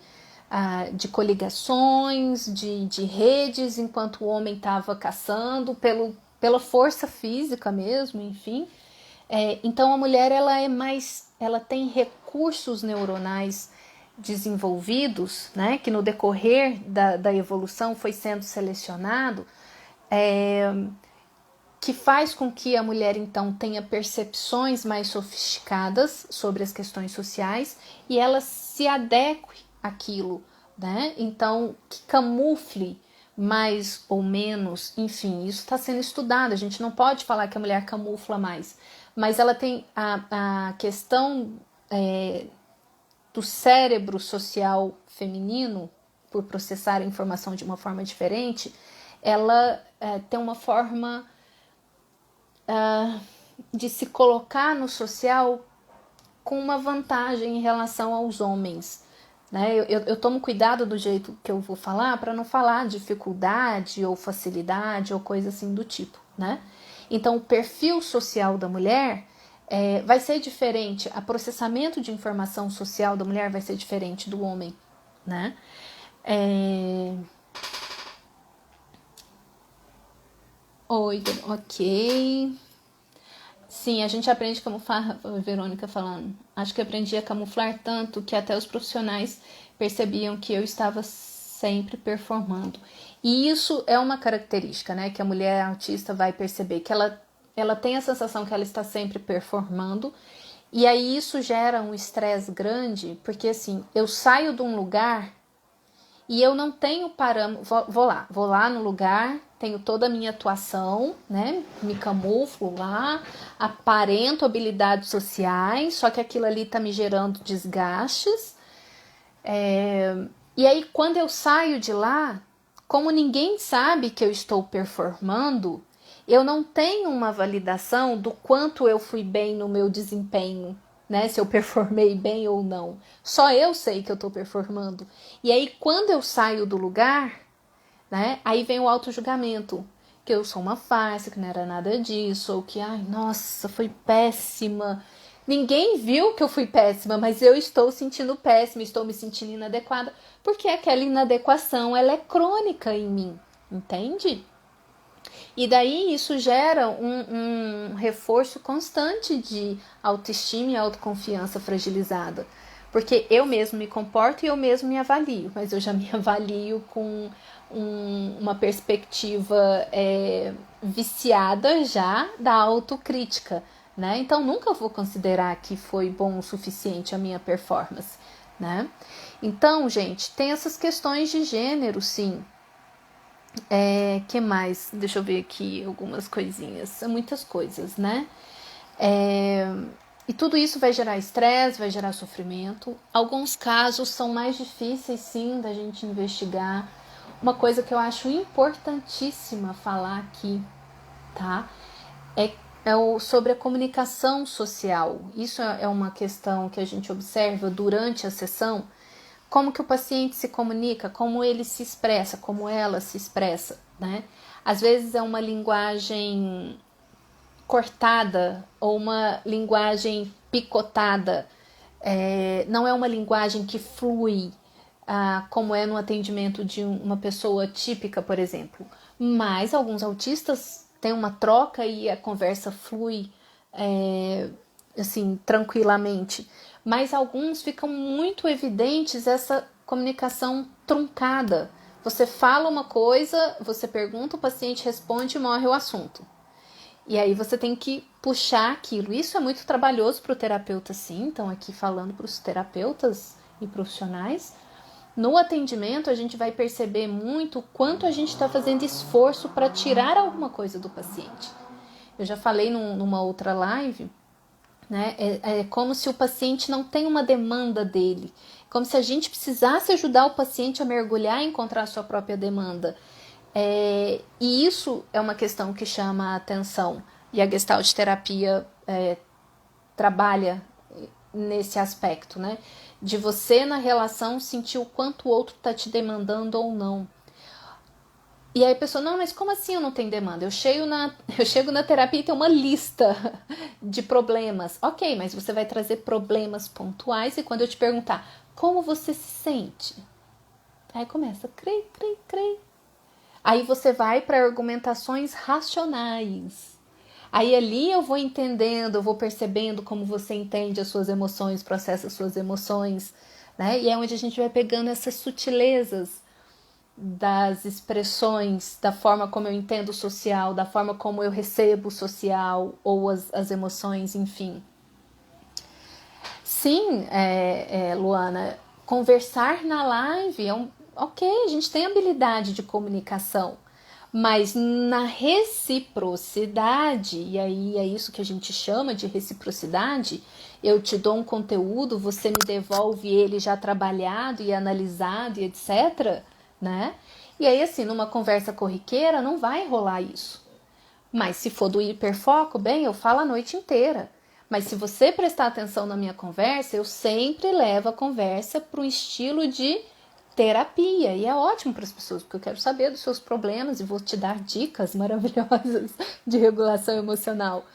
coligações, de redes, enquanto o homem estava caçando pela força física mesmo, enfim. Então a mulher ela tem recursos neuronais desenvolvidos, né, que no decorrer da evolução foi sendo selecionado, que faz com que a mulher então tenha percepções mais sofisticadas sobre as questões sociais e ela se adeque àquilo, né? Então que camufle mais ou menos, enfim, isso está sendo estudado. A gente não pode falar que a mulher camufla mais, mas ela tem a questão do cérebro social feminino, por processar a informação de uma forma diferente, ela tem uma forma de se colocar no social com uma vantagem em relação aos homens. Né? Eu tomo cuidado do jeito que eu vou falar para não falar dificuldade ou facilidade ou coisa assim do tipo. Né? Então, o perfil social da mulher vai ser diferente, o processamento de informação social da mulher vai ser diferente do homem. Né? Oi, ok. Sim, a gente aprende a camuflar, Verônica falando. Acho que aprendi a camuflar tanto que até os profissionais percebiam que eu estava sempre performando. E isso é uma característica, né? Que a mulher autista vai perceber, que ela tem a sensação que ela está sempre performando. E aí isso gera um estresse grande, porque assim, eu saio de um lugar e eu não tenho parâmetro. Vou lá no lugar, tenho toda a minha atuação, né? Me camuflo lá, aparento habilidades sociais, só que aquilo ali tá me gerando desgastes. E aí, quando eu saio de lá, como ninguém sabe que eu estou performando, eu não tenho uma validação do quanto eu fui bem no meu desempenho, né? Se eu performei bem ou não. Só eu sei que eu estou performando. E aí, quando eu saio do lugar, né? Aí vem o auto-julgamento. que eu sou uma farsa, que não era nada disso, ou que, ai, nossa, foi péssima. Ninguém viu que eu fui péssima, mas eu estou sentindo péssima, estou me sentindo inadequada, porque aquela inadequação, ela é crônica em mim, entende? E daí isso gera um reforço constante de autoestima e autoconfiança fragilizada. Porque eu mesmo me comporto e eu mesmo me avalio, mas eu já me avalio com uma perspectiva viciada já da autocrítica, né? Então nunca vou considerar que foi bom o suficiente a minha performance, né? Então, gente, tem essas questões de gênero, sim. Que mais? Deixa eu ver aqui algumas coisinhas. São muitas coisas, né? E tudo isso vai gerar estresse, vai gerar sofrimento. Alguns casos são mais difíceis, sim, da gente investigar. Uma coisa que eu acho importantíssima falar aqui, tá? Sobre a comunicação social. Isso é uma questão que a gente observa durante a sessão. Como que o paciente se comunica, como ele se expressa, como ela se expressa, né? Às vezes é uma linguagem cortada ou uma linguagem picotada, não é uma linguagem que flui, como é no atendimento de uma pessoa típica, por exemplo. Mas alguns autistas têm uma troca e a conversa flui assim, tranquilamente. Mas alguns ficam muito evidentes essa comunicação truncada. Você fala uma coisa, você pergunta, o paciente responde e morre o assunto. E aí você tem que puxar aquilo. Isso é muito trabalhoso para o terapeuta, sim. Então, aqui falando para os terapeutas e profissionais. No atendimento, a gente vai perceber muito o quanto a gente está fazendo esforço para tirar alguma coisa do paciente. Eu já falei numa outra live, né? É como se o paciente não tem uma demanda dele. Como se a gente precisasse ajudar o paciente a mergulhar e encontrar a sua própria demanda. E isso é uma questão que chama a atenção. E a Gestalt terapia trabalha nesse aspecto, né? De você na relação sentir o quanto o outro está te demandando ou não. E aí a pessoa, não, mas como assim eu não tenho demanda? Eu chego na terapia e tem uma lista de problemas. Ok, mas você vai trazer problemas pontuais e quando eu te perguntar, como você se sente? Aí começa, crei. Aí você vai para argumentações racionais. Aí ali eu vou entendendo, eu vou percebendo como você entende as suas emoções, processa as suas emoções, né? E é onde a gente vai pegando essas sutilezas das expressões, da forma como eu entendo o social, da forma como eu recebo o social ou as emoções, enfim. Sim, Luana, conversar na live ok, a gente tem habilidade de comunicação, mas na reciprocidade, e aí é isso que a gente chama de reciprocidade, eu te dou um conteúdo, você me devolve ele já trabalhado e analisado e etc., né? E aí, assim, numa conversa corriqueira, não vai rolar isso. Mas se for do hiperfoco, bem, eu falo a noite inteira. Mas se você prestar atenção na minha conversa, eu sempre levo a conversa para um estilo de terapia. E é ótimo para as pessoas, porque eu quero saber dos seus problemas e vou te dar dicas maravilhosas de regulação emocional.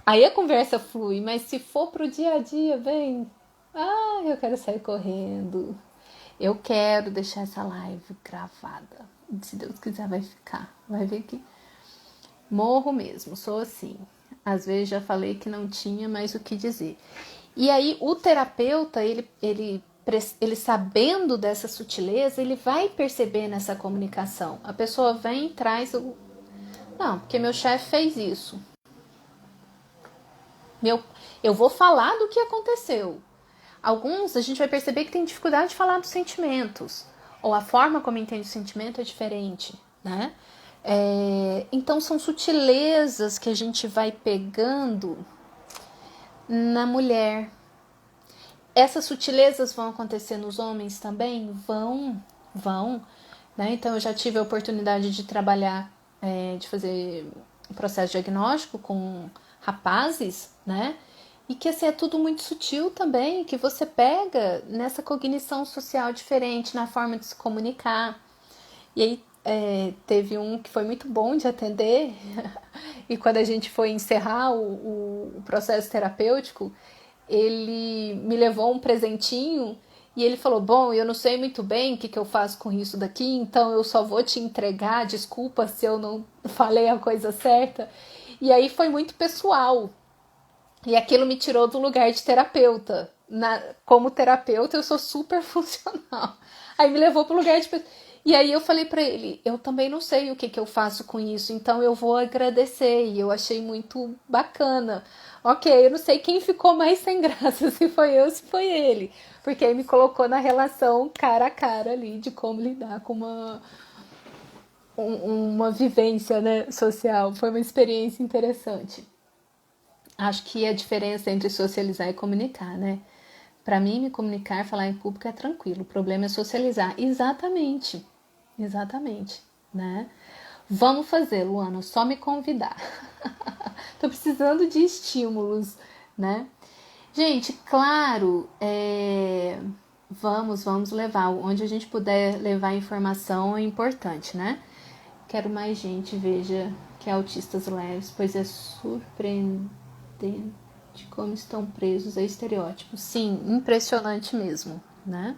Aí a conversa flui, mas se for para o dia a dia, bem, eu quero sair correndo. Eu quero deixar essa live gravada. Se Deus quiser, vai ficar. Vai ver que morro mesmo, sou assim. Às vezes já falei que não tinha mais o que dizer. E aí o terapeuta, ele sabendo dessa sutileza, ele vai perceber nessa comunicação. A pessoa vem e traz o... Não, porque meu chefe fez isso. Eu vou falar do que aconteceu. Alguns a gente vai perceber que tem dificuldade de falar dos sentimentos. Ou a forma como entende o sentimento é diferente, né? Então são sutilezas que a gente vai pegando na mulher. Essas sutilezas vão acontecer nos homens também? Vão. Né? Então eu já tive a oportunidade de trabalhar, de fazer um processo diagnóstico com rapazes, né? E que assim, é tudo muito sutil também, que você pega nessa cognição social diferente, na forma de se comunicar. E aí teve um que foi muito bom de atender, e quando a gente foi encerrar o processo terapêutico, ele me levou um presentinho e ele falou: bom, eu não sei muito bem o que eu faço com isso daqui, então eu só vou te entregar, desculpa se eu não falei a coisa certa. E aí foi muito pessoal, e aquilo me tirou do lugar de terapeuta. Como terapeuta, eu sou super funcional. Aí me levou para o lugar de. E aí eu falei para ele: eu também não sei o que eu faço com isso, então eu vou agradecer. E eu achei muito bacana. Ok, eu não sei quem ficou mais sem graça, se foi eu, se foi ele. Porque aí me colocou na relação cara a cara ali de como lidar com uma vivência, né, social. Foi uma experiência interessante. Acho que a diferença entre socializar e comunicar, né? Para mim, me comunicar, falar em público é tranquilo. O problema é socializar. Exatamente. Exatamente, né? Vamos fazer, Luana, só me convidar. Tô precisando de estímulos, né? Gente, claro, vamos levar. Onde a gente puder levar informação é importante, né? Quero mais gente veja que é autistas leves, pois é surpreendente como estão presos a estereótipos. Sim, impressionante mesmo, né?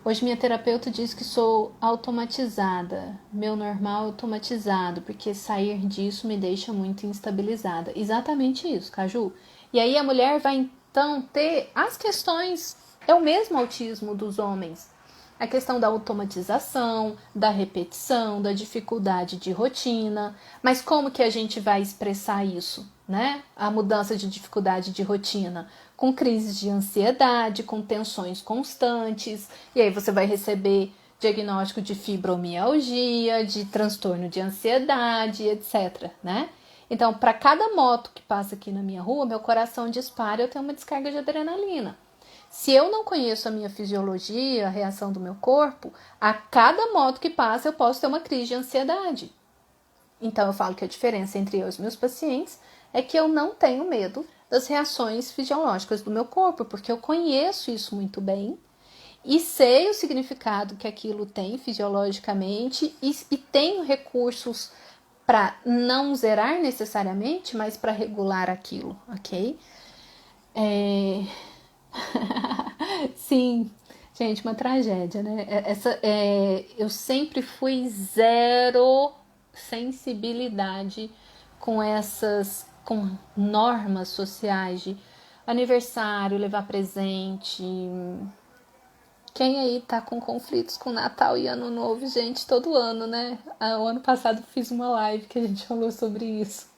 Hoje minha terapeuta diz que sou automatizada, meu normal é automatizado, porque sair disso me deixa muito instabilizada. Exatamente isso, Caju. E aí a mulher vai então ter as questões, é o mesmo autismo dos homens. A questão da automatização, da repetição, da dificuldade de rotina. Mas como que a gente vai expressar isso, né? A mudança de dificuldade de rotina. Com crises de ansiedade, com tensões constantes. E aí você vai receber diagnóstico de fibromialgia, de transtorno de ansiedade, etc, né? Então, para cada moto que passa aqui na minha rua, meu coração dispara e eu tenho uma descarga de adrenalina. Se eu não conheço a minha fisiologia, a reação do meu corpo, a cada moto que passa eu posso ter uma crise de ansiedade. Então eu falo que a diferença entre eu e os meus pacientes é que eu não tenho medo das reações fisiológicas do meu corpo, porque eu conheço isso muito bem e sei o significado que aquilo tem fisiologicamente e tenho recursos para não zerar necessariamente, mas para regular aquilo, ok? Sim, gente, uma tragédia, né? Eu sempre fui zero sensibilidade com normas sociais de aniversário, levar presente. Quem aí tá com conflitos com Natal e Ano Novo, gente, todo ano, né? O ano passado fiz uma live que a gente falou sobre isso.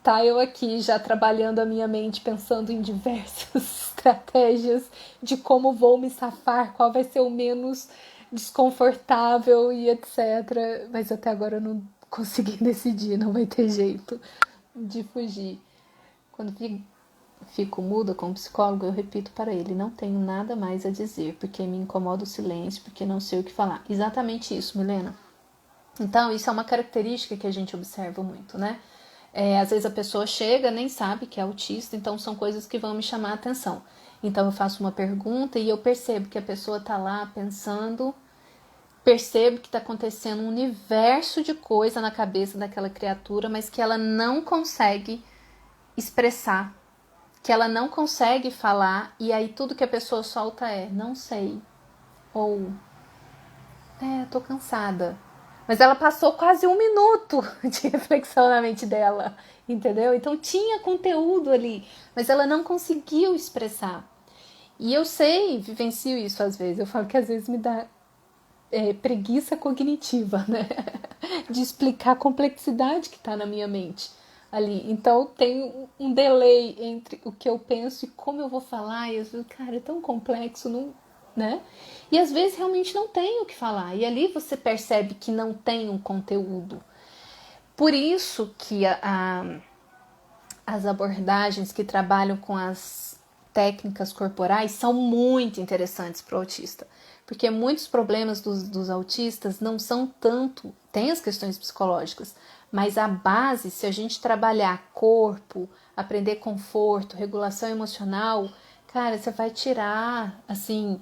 Tá eu aqui já trabalhando a minha mente, pensando em diversas estratégias de como vou me safar, qual vai ser o menos desconfortável e etc. Mas até agora eu não consegui decidir, não vai ter jeito de fugir. Quando fico muda com o psicólogo, eu repito para ele: não tenho nada mais a dizer, porque me incomoda o silêncio, porque não sei o que falar. Exatamente isso, Milena. Então, isso é uma característica que a gente observa muito, né? Às vezes a pessoa chega, nem sabe que é autista, então são coisas que vão me chamar a atenção. Então eu faço uma pergunta e eu percebo que a pessoa está lá pensando, percebo que está acontecendo um universo de coisa na cabeça daquela criatura, mas que ela não consegue expressar, que ela não consegue falar, e aí tudo que a pessoa solta é: não sei, ou tô cansada. Mas ela passou quase 1 minuto de reflexão na mente dela, entendeu? Então tinha conteúdo ali, mas ela não conseguiu expressar. E eu sei, vivencio isso às vezes. Eu falo que às vezes me dá preguiça cognitiva, né? De explicar a complexidade que está na minha mente ali. Então tem um delay entre o que eu penso e como eu vou falar. E às vezes, cara, é tão complexo, não, né? E às vezes realmente não tem o que falar. E ali você percebe que não tem um conteúdo. Por isso que as abordagens que trabalham com as técnicas corporais são muito interessantes para o autista. Porque muitos problemas dos autistas não são tanto... Tem as questões psicológicas, mas a base, se a gente trabalhar corpo, aprender conforto, regulação emocional, cara, você vai tirar, assim...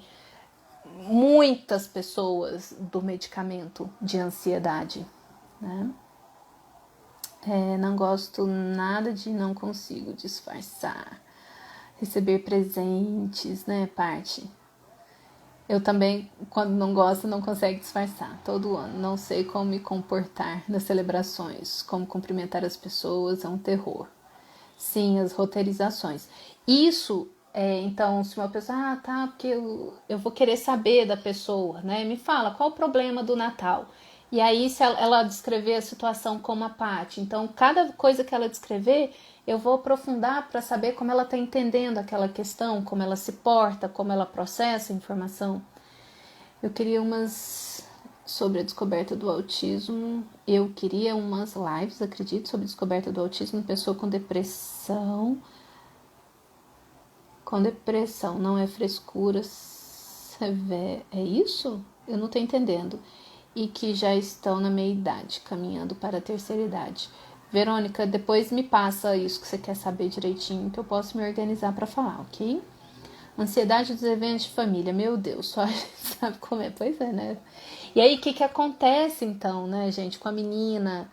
muitas pessoas do medicamento de ansiedade, né? Não gosto nada de não consigo disfarçar. Receber presentes, né, parte. Eu também, quando não gosto, não consegue disfarçar. Todo ano. Não sei como me comportar nas celebrações. Como cumprimentar as pessoas é um terror. Sim, as roteirizações. Isso, então, se uma pessoa... tá, porque eu vou querer saber da pessoa, né? Me fala, qual o problema do Natal? E aí, se ela descrever a situação como a Paty, então, cada coisa que ela descrever, eu vou aprofundar para saber como ela está entendendo aquela questão, como ela se porta, como ela processa a informação. Eu queria umas sobre a descoberta do autismo. Eu queria umas lives, acredito, sobre a descoberta do autismo em pessoa com depressão. Com depressão, não é frescura severa. É isso? Eu não estou entendendo. E que já estão na meia-idade, caminhando para a terceira idade. Verônica, depois me passa isso que você quer saber direitinho, que eu posso me organizar para falar, ok? Ansiedade dos eventos de família, meu Deus, só a gente sabe como é, pois é, né? E aí, o que acontece então, né, gente, com a menina,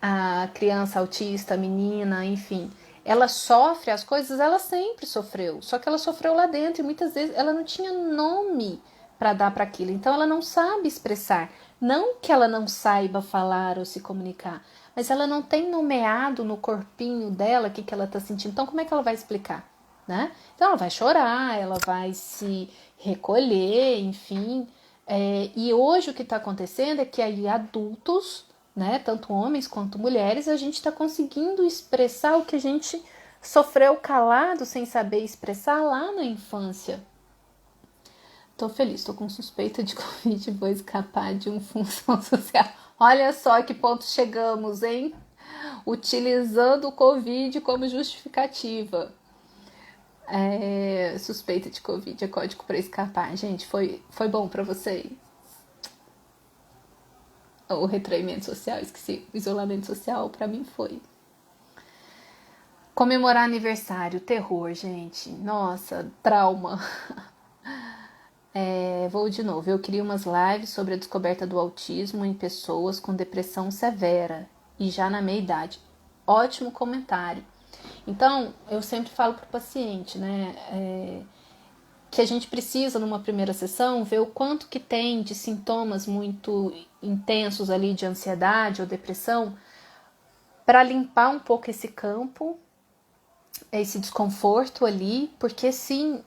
a criança autista, a menina, enfim, ela sofre as coisas, ela sempre sofreu, só que ela sofreu lá dentro e muitas vezes ela não tinha nome para dar para aquilo, então ela não sabe expressar. Não que ela não saiba falar ou se comunicar, mas ela não tem nomeado no corpinho dela o que ela está sentindo. Então, como é que ela vai explicar? Né? Então, ela vai chorar, ela vai se recolher, enfim. E hoje o que está acontecendo é que aí adultos, né, tanto homens quanto mulheres, a gente está conseguindo expressar o que a gente sofreu calado sem saber expressar lá na infância. Tô feliz, tô com suspeita de Covid e vou escapar de uma função social. Olha só que ponto chegamos, hein? Utilizando o Covid como justificativa. Suspeita de Covid é código para escapar. Gente, foi bom para vocês? O retraimento social, esqueci. O isolamento social para mim foi. Comemorar aniversário, terror, gente. Nossa, trauma. Vou de novo. Eu queria umas lives sobre a descoberta do autismo em pessoas com depressão severa e já na meia-idade. Ótimo comentário. Então, eu sempre falo para o paciente, né, que a gente precisa, numa primeira sessão, ver o quanto que tem de sintomas muito intensos ali de ansiedade ou depressão, para limpar um pouco esse campo, esse desconforto ali, porque sim,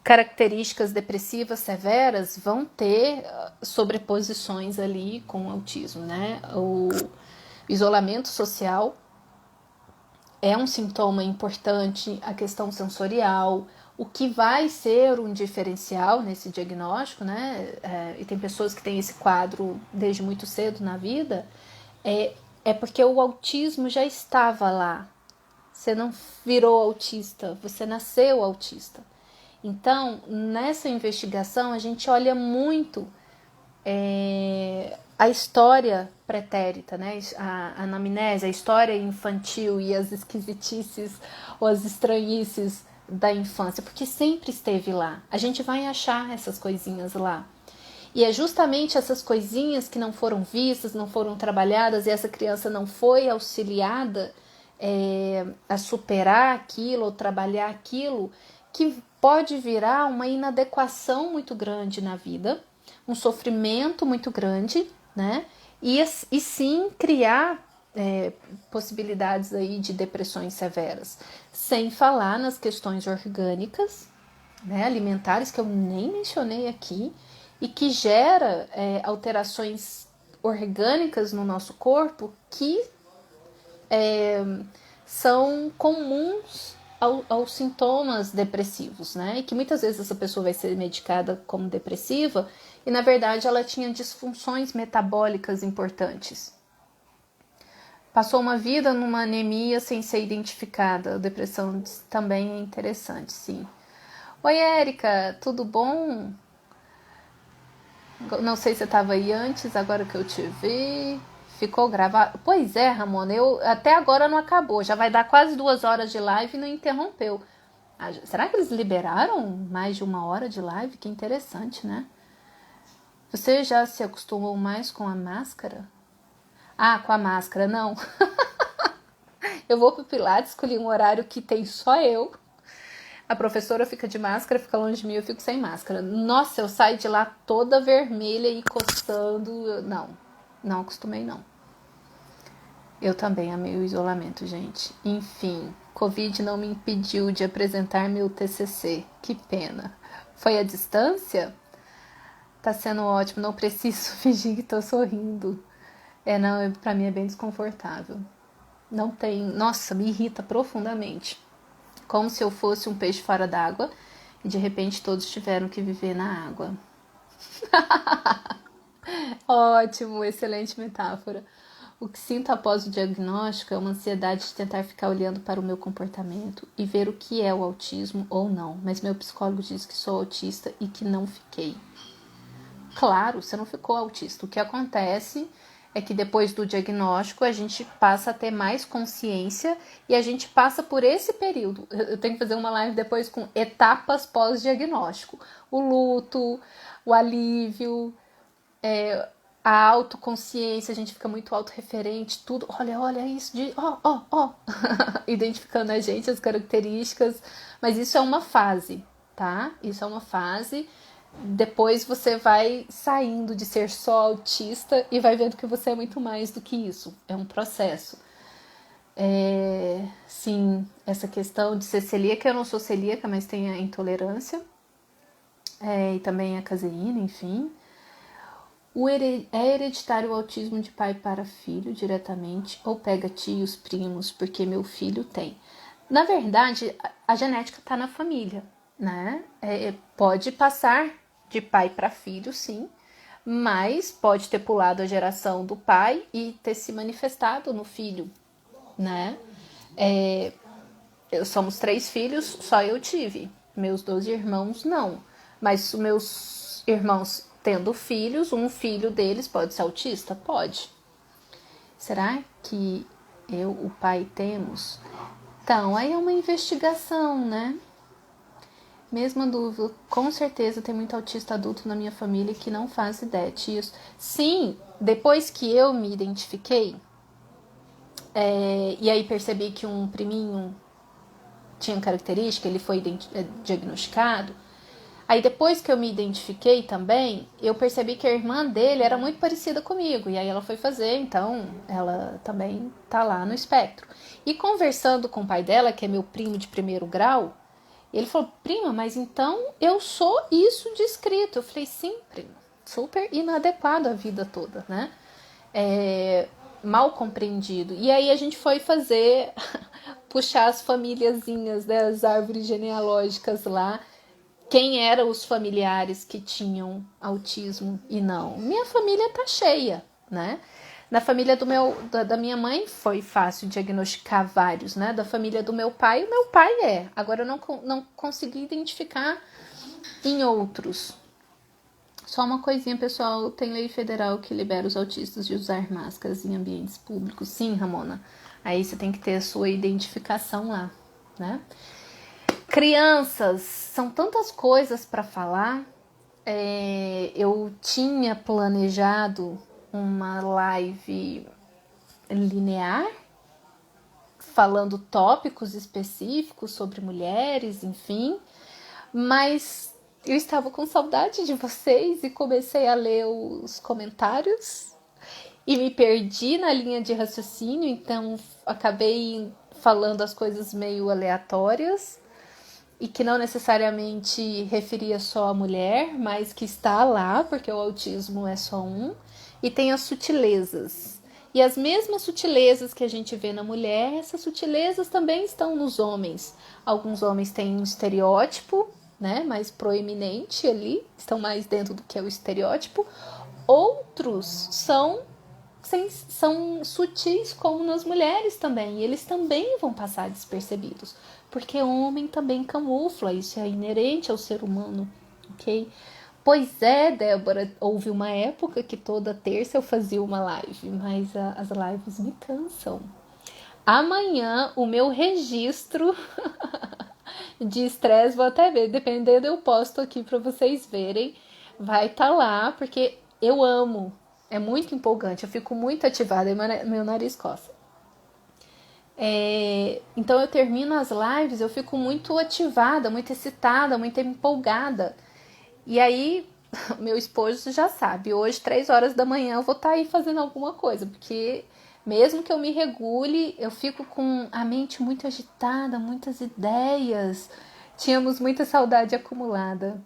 características depressivas severas vão ter sobreposições ali com o autismo, né? O isolamento social é um sintoma importante, a questão sensorial, o que vai ser um diferencial nesse diagnóstico, né? E tem pessoas que têm esse quadro desde muito cedo na vida, é porque o autismo já estava lá. Você não virou autista, você nasceu autista. Então, nessa investigação, a gente olha muito a história pretérita, né? A anamnese, a história infantil e as esquisitices ou as estranhices da infância, porque sempre esteve lá. A gente vai achar essas coisinhas lá. E é justamente essas coisinhas que não foram vistas, não foram trabalhadas, e essa criança não foi auxiliada a superar aquilo ou trabalhar aquilo, que pode virar uma inadequação muito grande na vida, um sofrimento muito grande, né? E sim criar possibilidades aí de depressões severas, sem falar nas questões orgânicas, né, alimentares, que eu nem mencionei aqui, e que gera alterações orgânicas no nosso corpo que são comuns aos sintomas depressivos, né? E que muitas vezes essa pessoa vai ser medicada como depressiva e, na verdade, ela tinha disfunções metabólicas importantes. Passou uma vida numa anemia sem ser identificada. A depressão também é interessante, sim. Oi, Érica, tudo bom? Não sei se você estava aí antes, agora que eu te vi. Ficou gravado? Pois é, Ramona, até agora não acabou. Já vai dar quase 2 horas de live e não interrompeu. Será que eles liberaram mais de 1 hora de live? Que interessante, né? Você já se acostumou mais com a máscara? Ah, com a máscara, não. Eu vou pro Pilates, escolhi um horário que tem só eu. A professora fica de máscara, fica longe de mim, eu fico sem máscara. Nossa, eu saio de lá toda vermelha e coçando. Não acostumei, não. Eu também amei o isolamento, gente. Enfim, Covid não me impediu de apresentar meu TCC. Que pena. Foi à distância? Tá sendo ótimo, não preciso fingir que tô sorrindo. Não, pra mim é bem desconfortável. Não tem... Nossa, me irrita profundamente. Como se eu fosse um peixe fora d'água e de repente todos tiveram que viver na água. Ótimo, excelente metáfora. O que sinto após o diagnóstico é uma ansiedade de tentar ficar olhando para o meu comportamento e ver o que é o autismo ou não, mas meu psicólogo diz que sou autista e que não fiquei. Claro, você não ficou autista. O que acontece é que depois do diagnóstico a gente passa a ter mais consciência e a gente passa por esse período. Eu tenho que fazer uma live depois com etapas pós-diagnóstico. O luto, o alívio, a autoconsciência, a gente fica muito autorreferente, tudo, olha isso, identificando a gente, as características, mas isso é uma fase, tá? Isso é uma fase, depois você vai saindo de ser só autista e vai vendo que você é muito mais do que isso, é um processo. Sim, essa questão de ser celíaca, eu não sou celíaca, mas tenho a intolerância, e também a caseína, enfim. É hereditário o autismo de pai para filho diretamente ou pega tios, primos, porque meu filho tem? Na verdade, a genética está na família, né? Pode passar de pai para filho, sim, mas pode ter pulado a geração do pai e ter se manifestado no filho, né? Somos 3 filhos, só eu tive. Meus 2 irmãos não. Mas os meus irmãos tendo filhos, um filho deles pode ser autista? Pode. Será que eu, o pai, temos? Então, aí é uma investigação, né? Mesma dúvida, com certeza tem muito autista adulto na minha família que não faz ideia. Tios. Sim, depois que eu me identifiquei, e aí percebi que um priminho tinha característica, ele foi diagnosticado. Aí depois que eu me identifiquei também, eu percebi que a irmã dele era muito parecida comigo. E aí ela foi fazer, então ela também tá lá no espectro. E conversando com o pai dela, que é meu primo de 1º grau, ele falou, prima, mas então eu sou isso descrito. Eu falei, sim, prima, super inadequado a vida toda, né? Mal compreendido. E aí a gente foi fazer, puxar as famíliazinhas, né, as árvores genealógicas lá, quem eram os familiares que tinham autismo e não. Minha família tá cheia, né? Na família da minha mãe foi fácil diagnosticar vários, né? Da família do meu pai, o meu pai é. Agora eu não consegui identificar em outros. Só uma coisinha, pessoal, tem lei federal que libera os autistas de usar máscaras em ambientes públicos. Sim, Ramona. Aí você tem que ter a sua identificação lá, né? Crianças, são tantas coisas para falar. Eu tinha planejado uma live linear, falando tópicos específicos sobre mulheres, enfim, mas eu estava com saudade de vocês e comecei a ler os comentários e me perdi na linha de raciocínio, então acabei falando as coisas meio aleatórias e que não necessariamente referia só a mulher, mas que está lá, porque o autismo é só um, e tem as sutilezas. E as mesmas sutilezas que a gente vê na mulher, essas sutilezas também estão nos homens. Alguns homens têm um estereótipo, né, mais proeminente ali, estão mais dentro do que é o estereótipo. Outros são sutis como nas mulheres também, e eles também vão passar despercebidos, porque o homem também camufla, isso é inerente ao ser humano, ok? Pois é, Débora, houve uma época que toda terça eu fazia uma live, mas as lives me cansam. Amanhã o meu registro de estresse, vou até ver, dependendo eu posto aqui para vocês verem, vai estar lá, porque eu amo, é muito empolgante, eu fico muito ativada e meu nariz coça. Então eu termino as lives, eu fico muito ativada, muito excitada, muito empolgada. E aí, meu esposo já sabe, hoje 3 horas da manhã eu vou estar aí fazendo alguma coisa, porque mesmo que eu me regule, eu fico com a mente muito agitada, muitas ideias. Tínhamos muita saudade acumulada.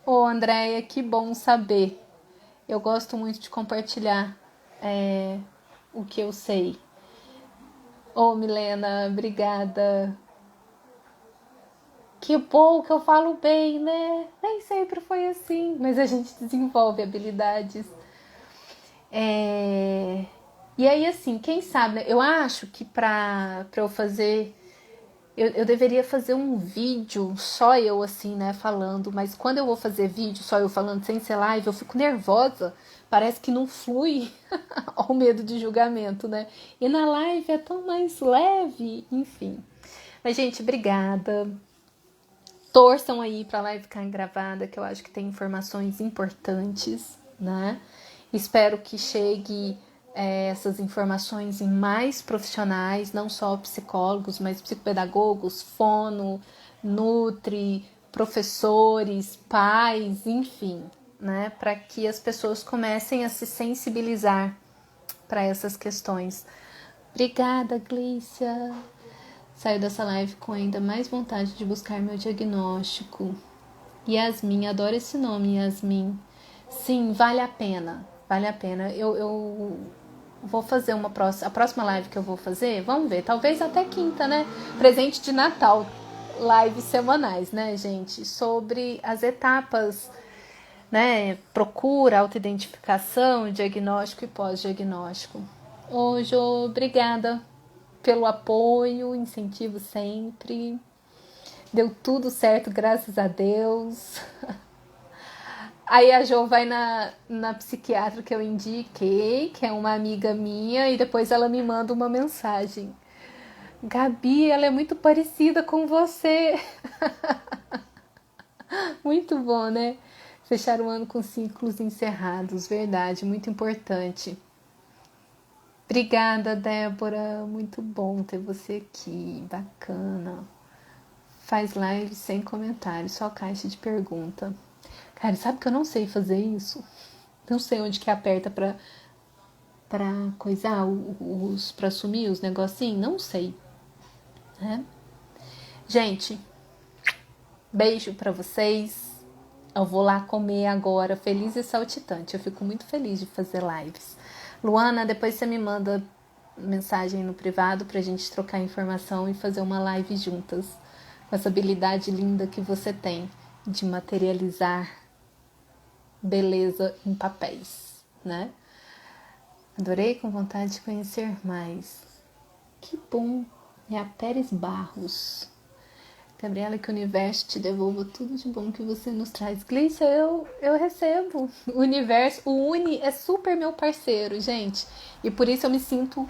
Ô, Andréia, que bom saber. Eu gosto muito de compartilhar o que eu sei. Ô, Milena, obrigada. Que bom que eu falo bem, né? Nem sempre foi assim, mas a gente desenvolve habilidades. E aí, assim, quem sabe, né? Eu acho que pra eu fazer... Eu deveria fazer um vídeo só eu, assim, né, falando. Mas quando eu vou fazer vídeo só eu falando sem ser live, eu fico nervosa. Parece que não flui ao medo de julgamento, né? E na live é tão mais leve, enfim. Mas, gente, obrigada. Torçam aí pra live ficar gravada, que eu acho que tem informações importantes, né? Espero que chegue essas informações em mais profissionais, não só psicólogos, mas psicopedagogos, fono, nutri, professores, pais, enfim, né? Para que as pessoas comecem a se sensibilizar para essas questões. Obrigada, Glícia. Saio dessa live com ainda mais vontade de buscar meu diagnóstico. Yasmin, adoro esse nome, Yasmin. Sim, vale a pena. Vale a pena. Eu vou fazer a próxima live que eu vou fazer, vamos ver, talvez até quinta, né? Presente de Natal, lives semanais, né, gente? Sobre as etapas, né? Procura, autoidentificação, diagnóstico e pós-diagnóstico. Ô, Jô, obrigada pelo apoio, incentivo sempre. Deu tudo certo, graças a Deus. Aí a Jo vai na psiquiatra que eu indiquei, que é uma amiga minha, e depois ela me manda uma mensagem. Gabi, ela é muito parecida com você. Muito bom, né? Fechar o ano com ciclos encerrados, verdade, muito importante. Obrigada, Débora, muito bom ter você aqui, bacana. Faz live sem comentários, só caixa de pergunta. Cara, sabe que eu não sei fazer isso? Não sei onde que aperta pra coisar pra sumir os negocinhos, não sei. Né? Gente, beijo pra vocês. Eu vou lá comer agora, feliz e saltitante. Eu fico muito feliz de fazer lives. Luana, depois você me manda mensagem no privado pra gente trocar informação e fazer uma live juntas. Com essa habilidade linda que você tem de materializar beleza em papéis, né? Adorei, com vontade de conhecer mais. Que bom. É a Pérez Barros. Gabriela, que o universo te devolva tudo de bom que você nos traz. Glícia, eu recebo. O universo, o Uni é super meu parceiro, gente. E por isso eu me sinto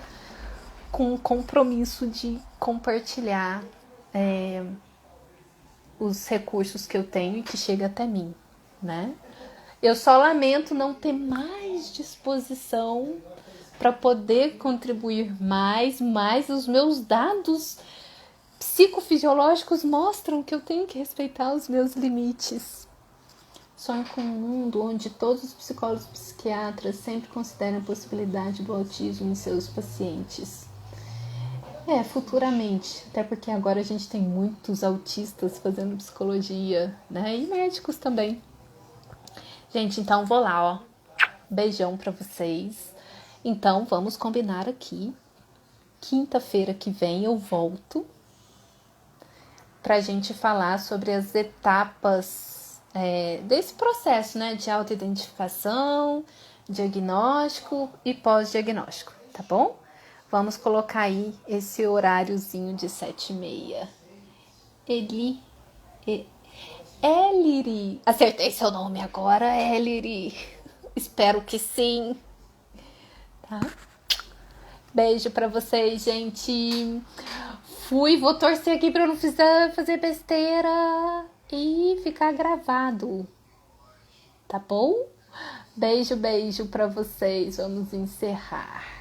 com o compromisso de compartilhar os recursos que eu tenho e que chega até mim, né? Eu só lamento não ter mais disposição para poder contribuir mais os meus dados psicofisiológicos mostram que eu tenho que respeitar os meus limites. Sonho com um mundo onde todos os psicólogos e psiquiatras sempre consideram a possibilidade do autismo em seus pacientes. Futuramente, até porque agora a gente tem muitos autistas fazendo psicologia, né? E médicos também. Gente, então vou lá, ó. Beijão pra vocês. Então, vamos combinar aqui. Quinta-feira que vem eu volto pra gente falar sobre as etapas desse processo, né? De autoidentificação, diagnóstico e pós-diagnóstico, tá bom? Vamos colocar aí esse horáriozinho de 7h30. Eliri. Acertei seu nome agora, Eliri. Espero que sim. Tá? Beijo pra vocês, gente. fui, vou torcer aqui pra eu não precisar fazer besteira e ficar gravado. Tá bom? Beijo, beijo pra vocês. Vamos encerrar.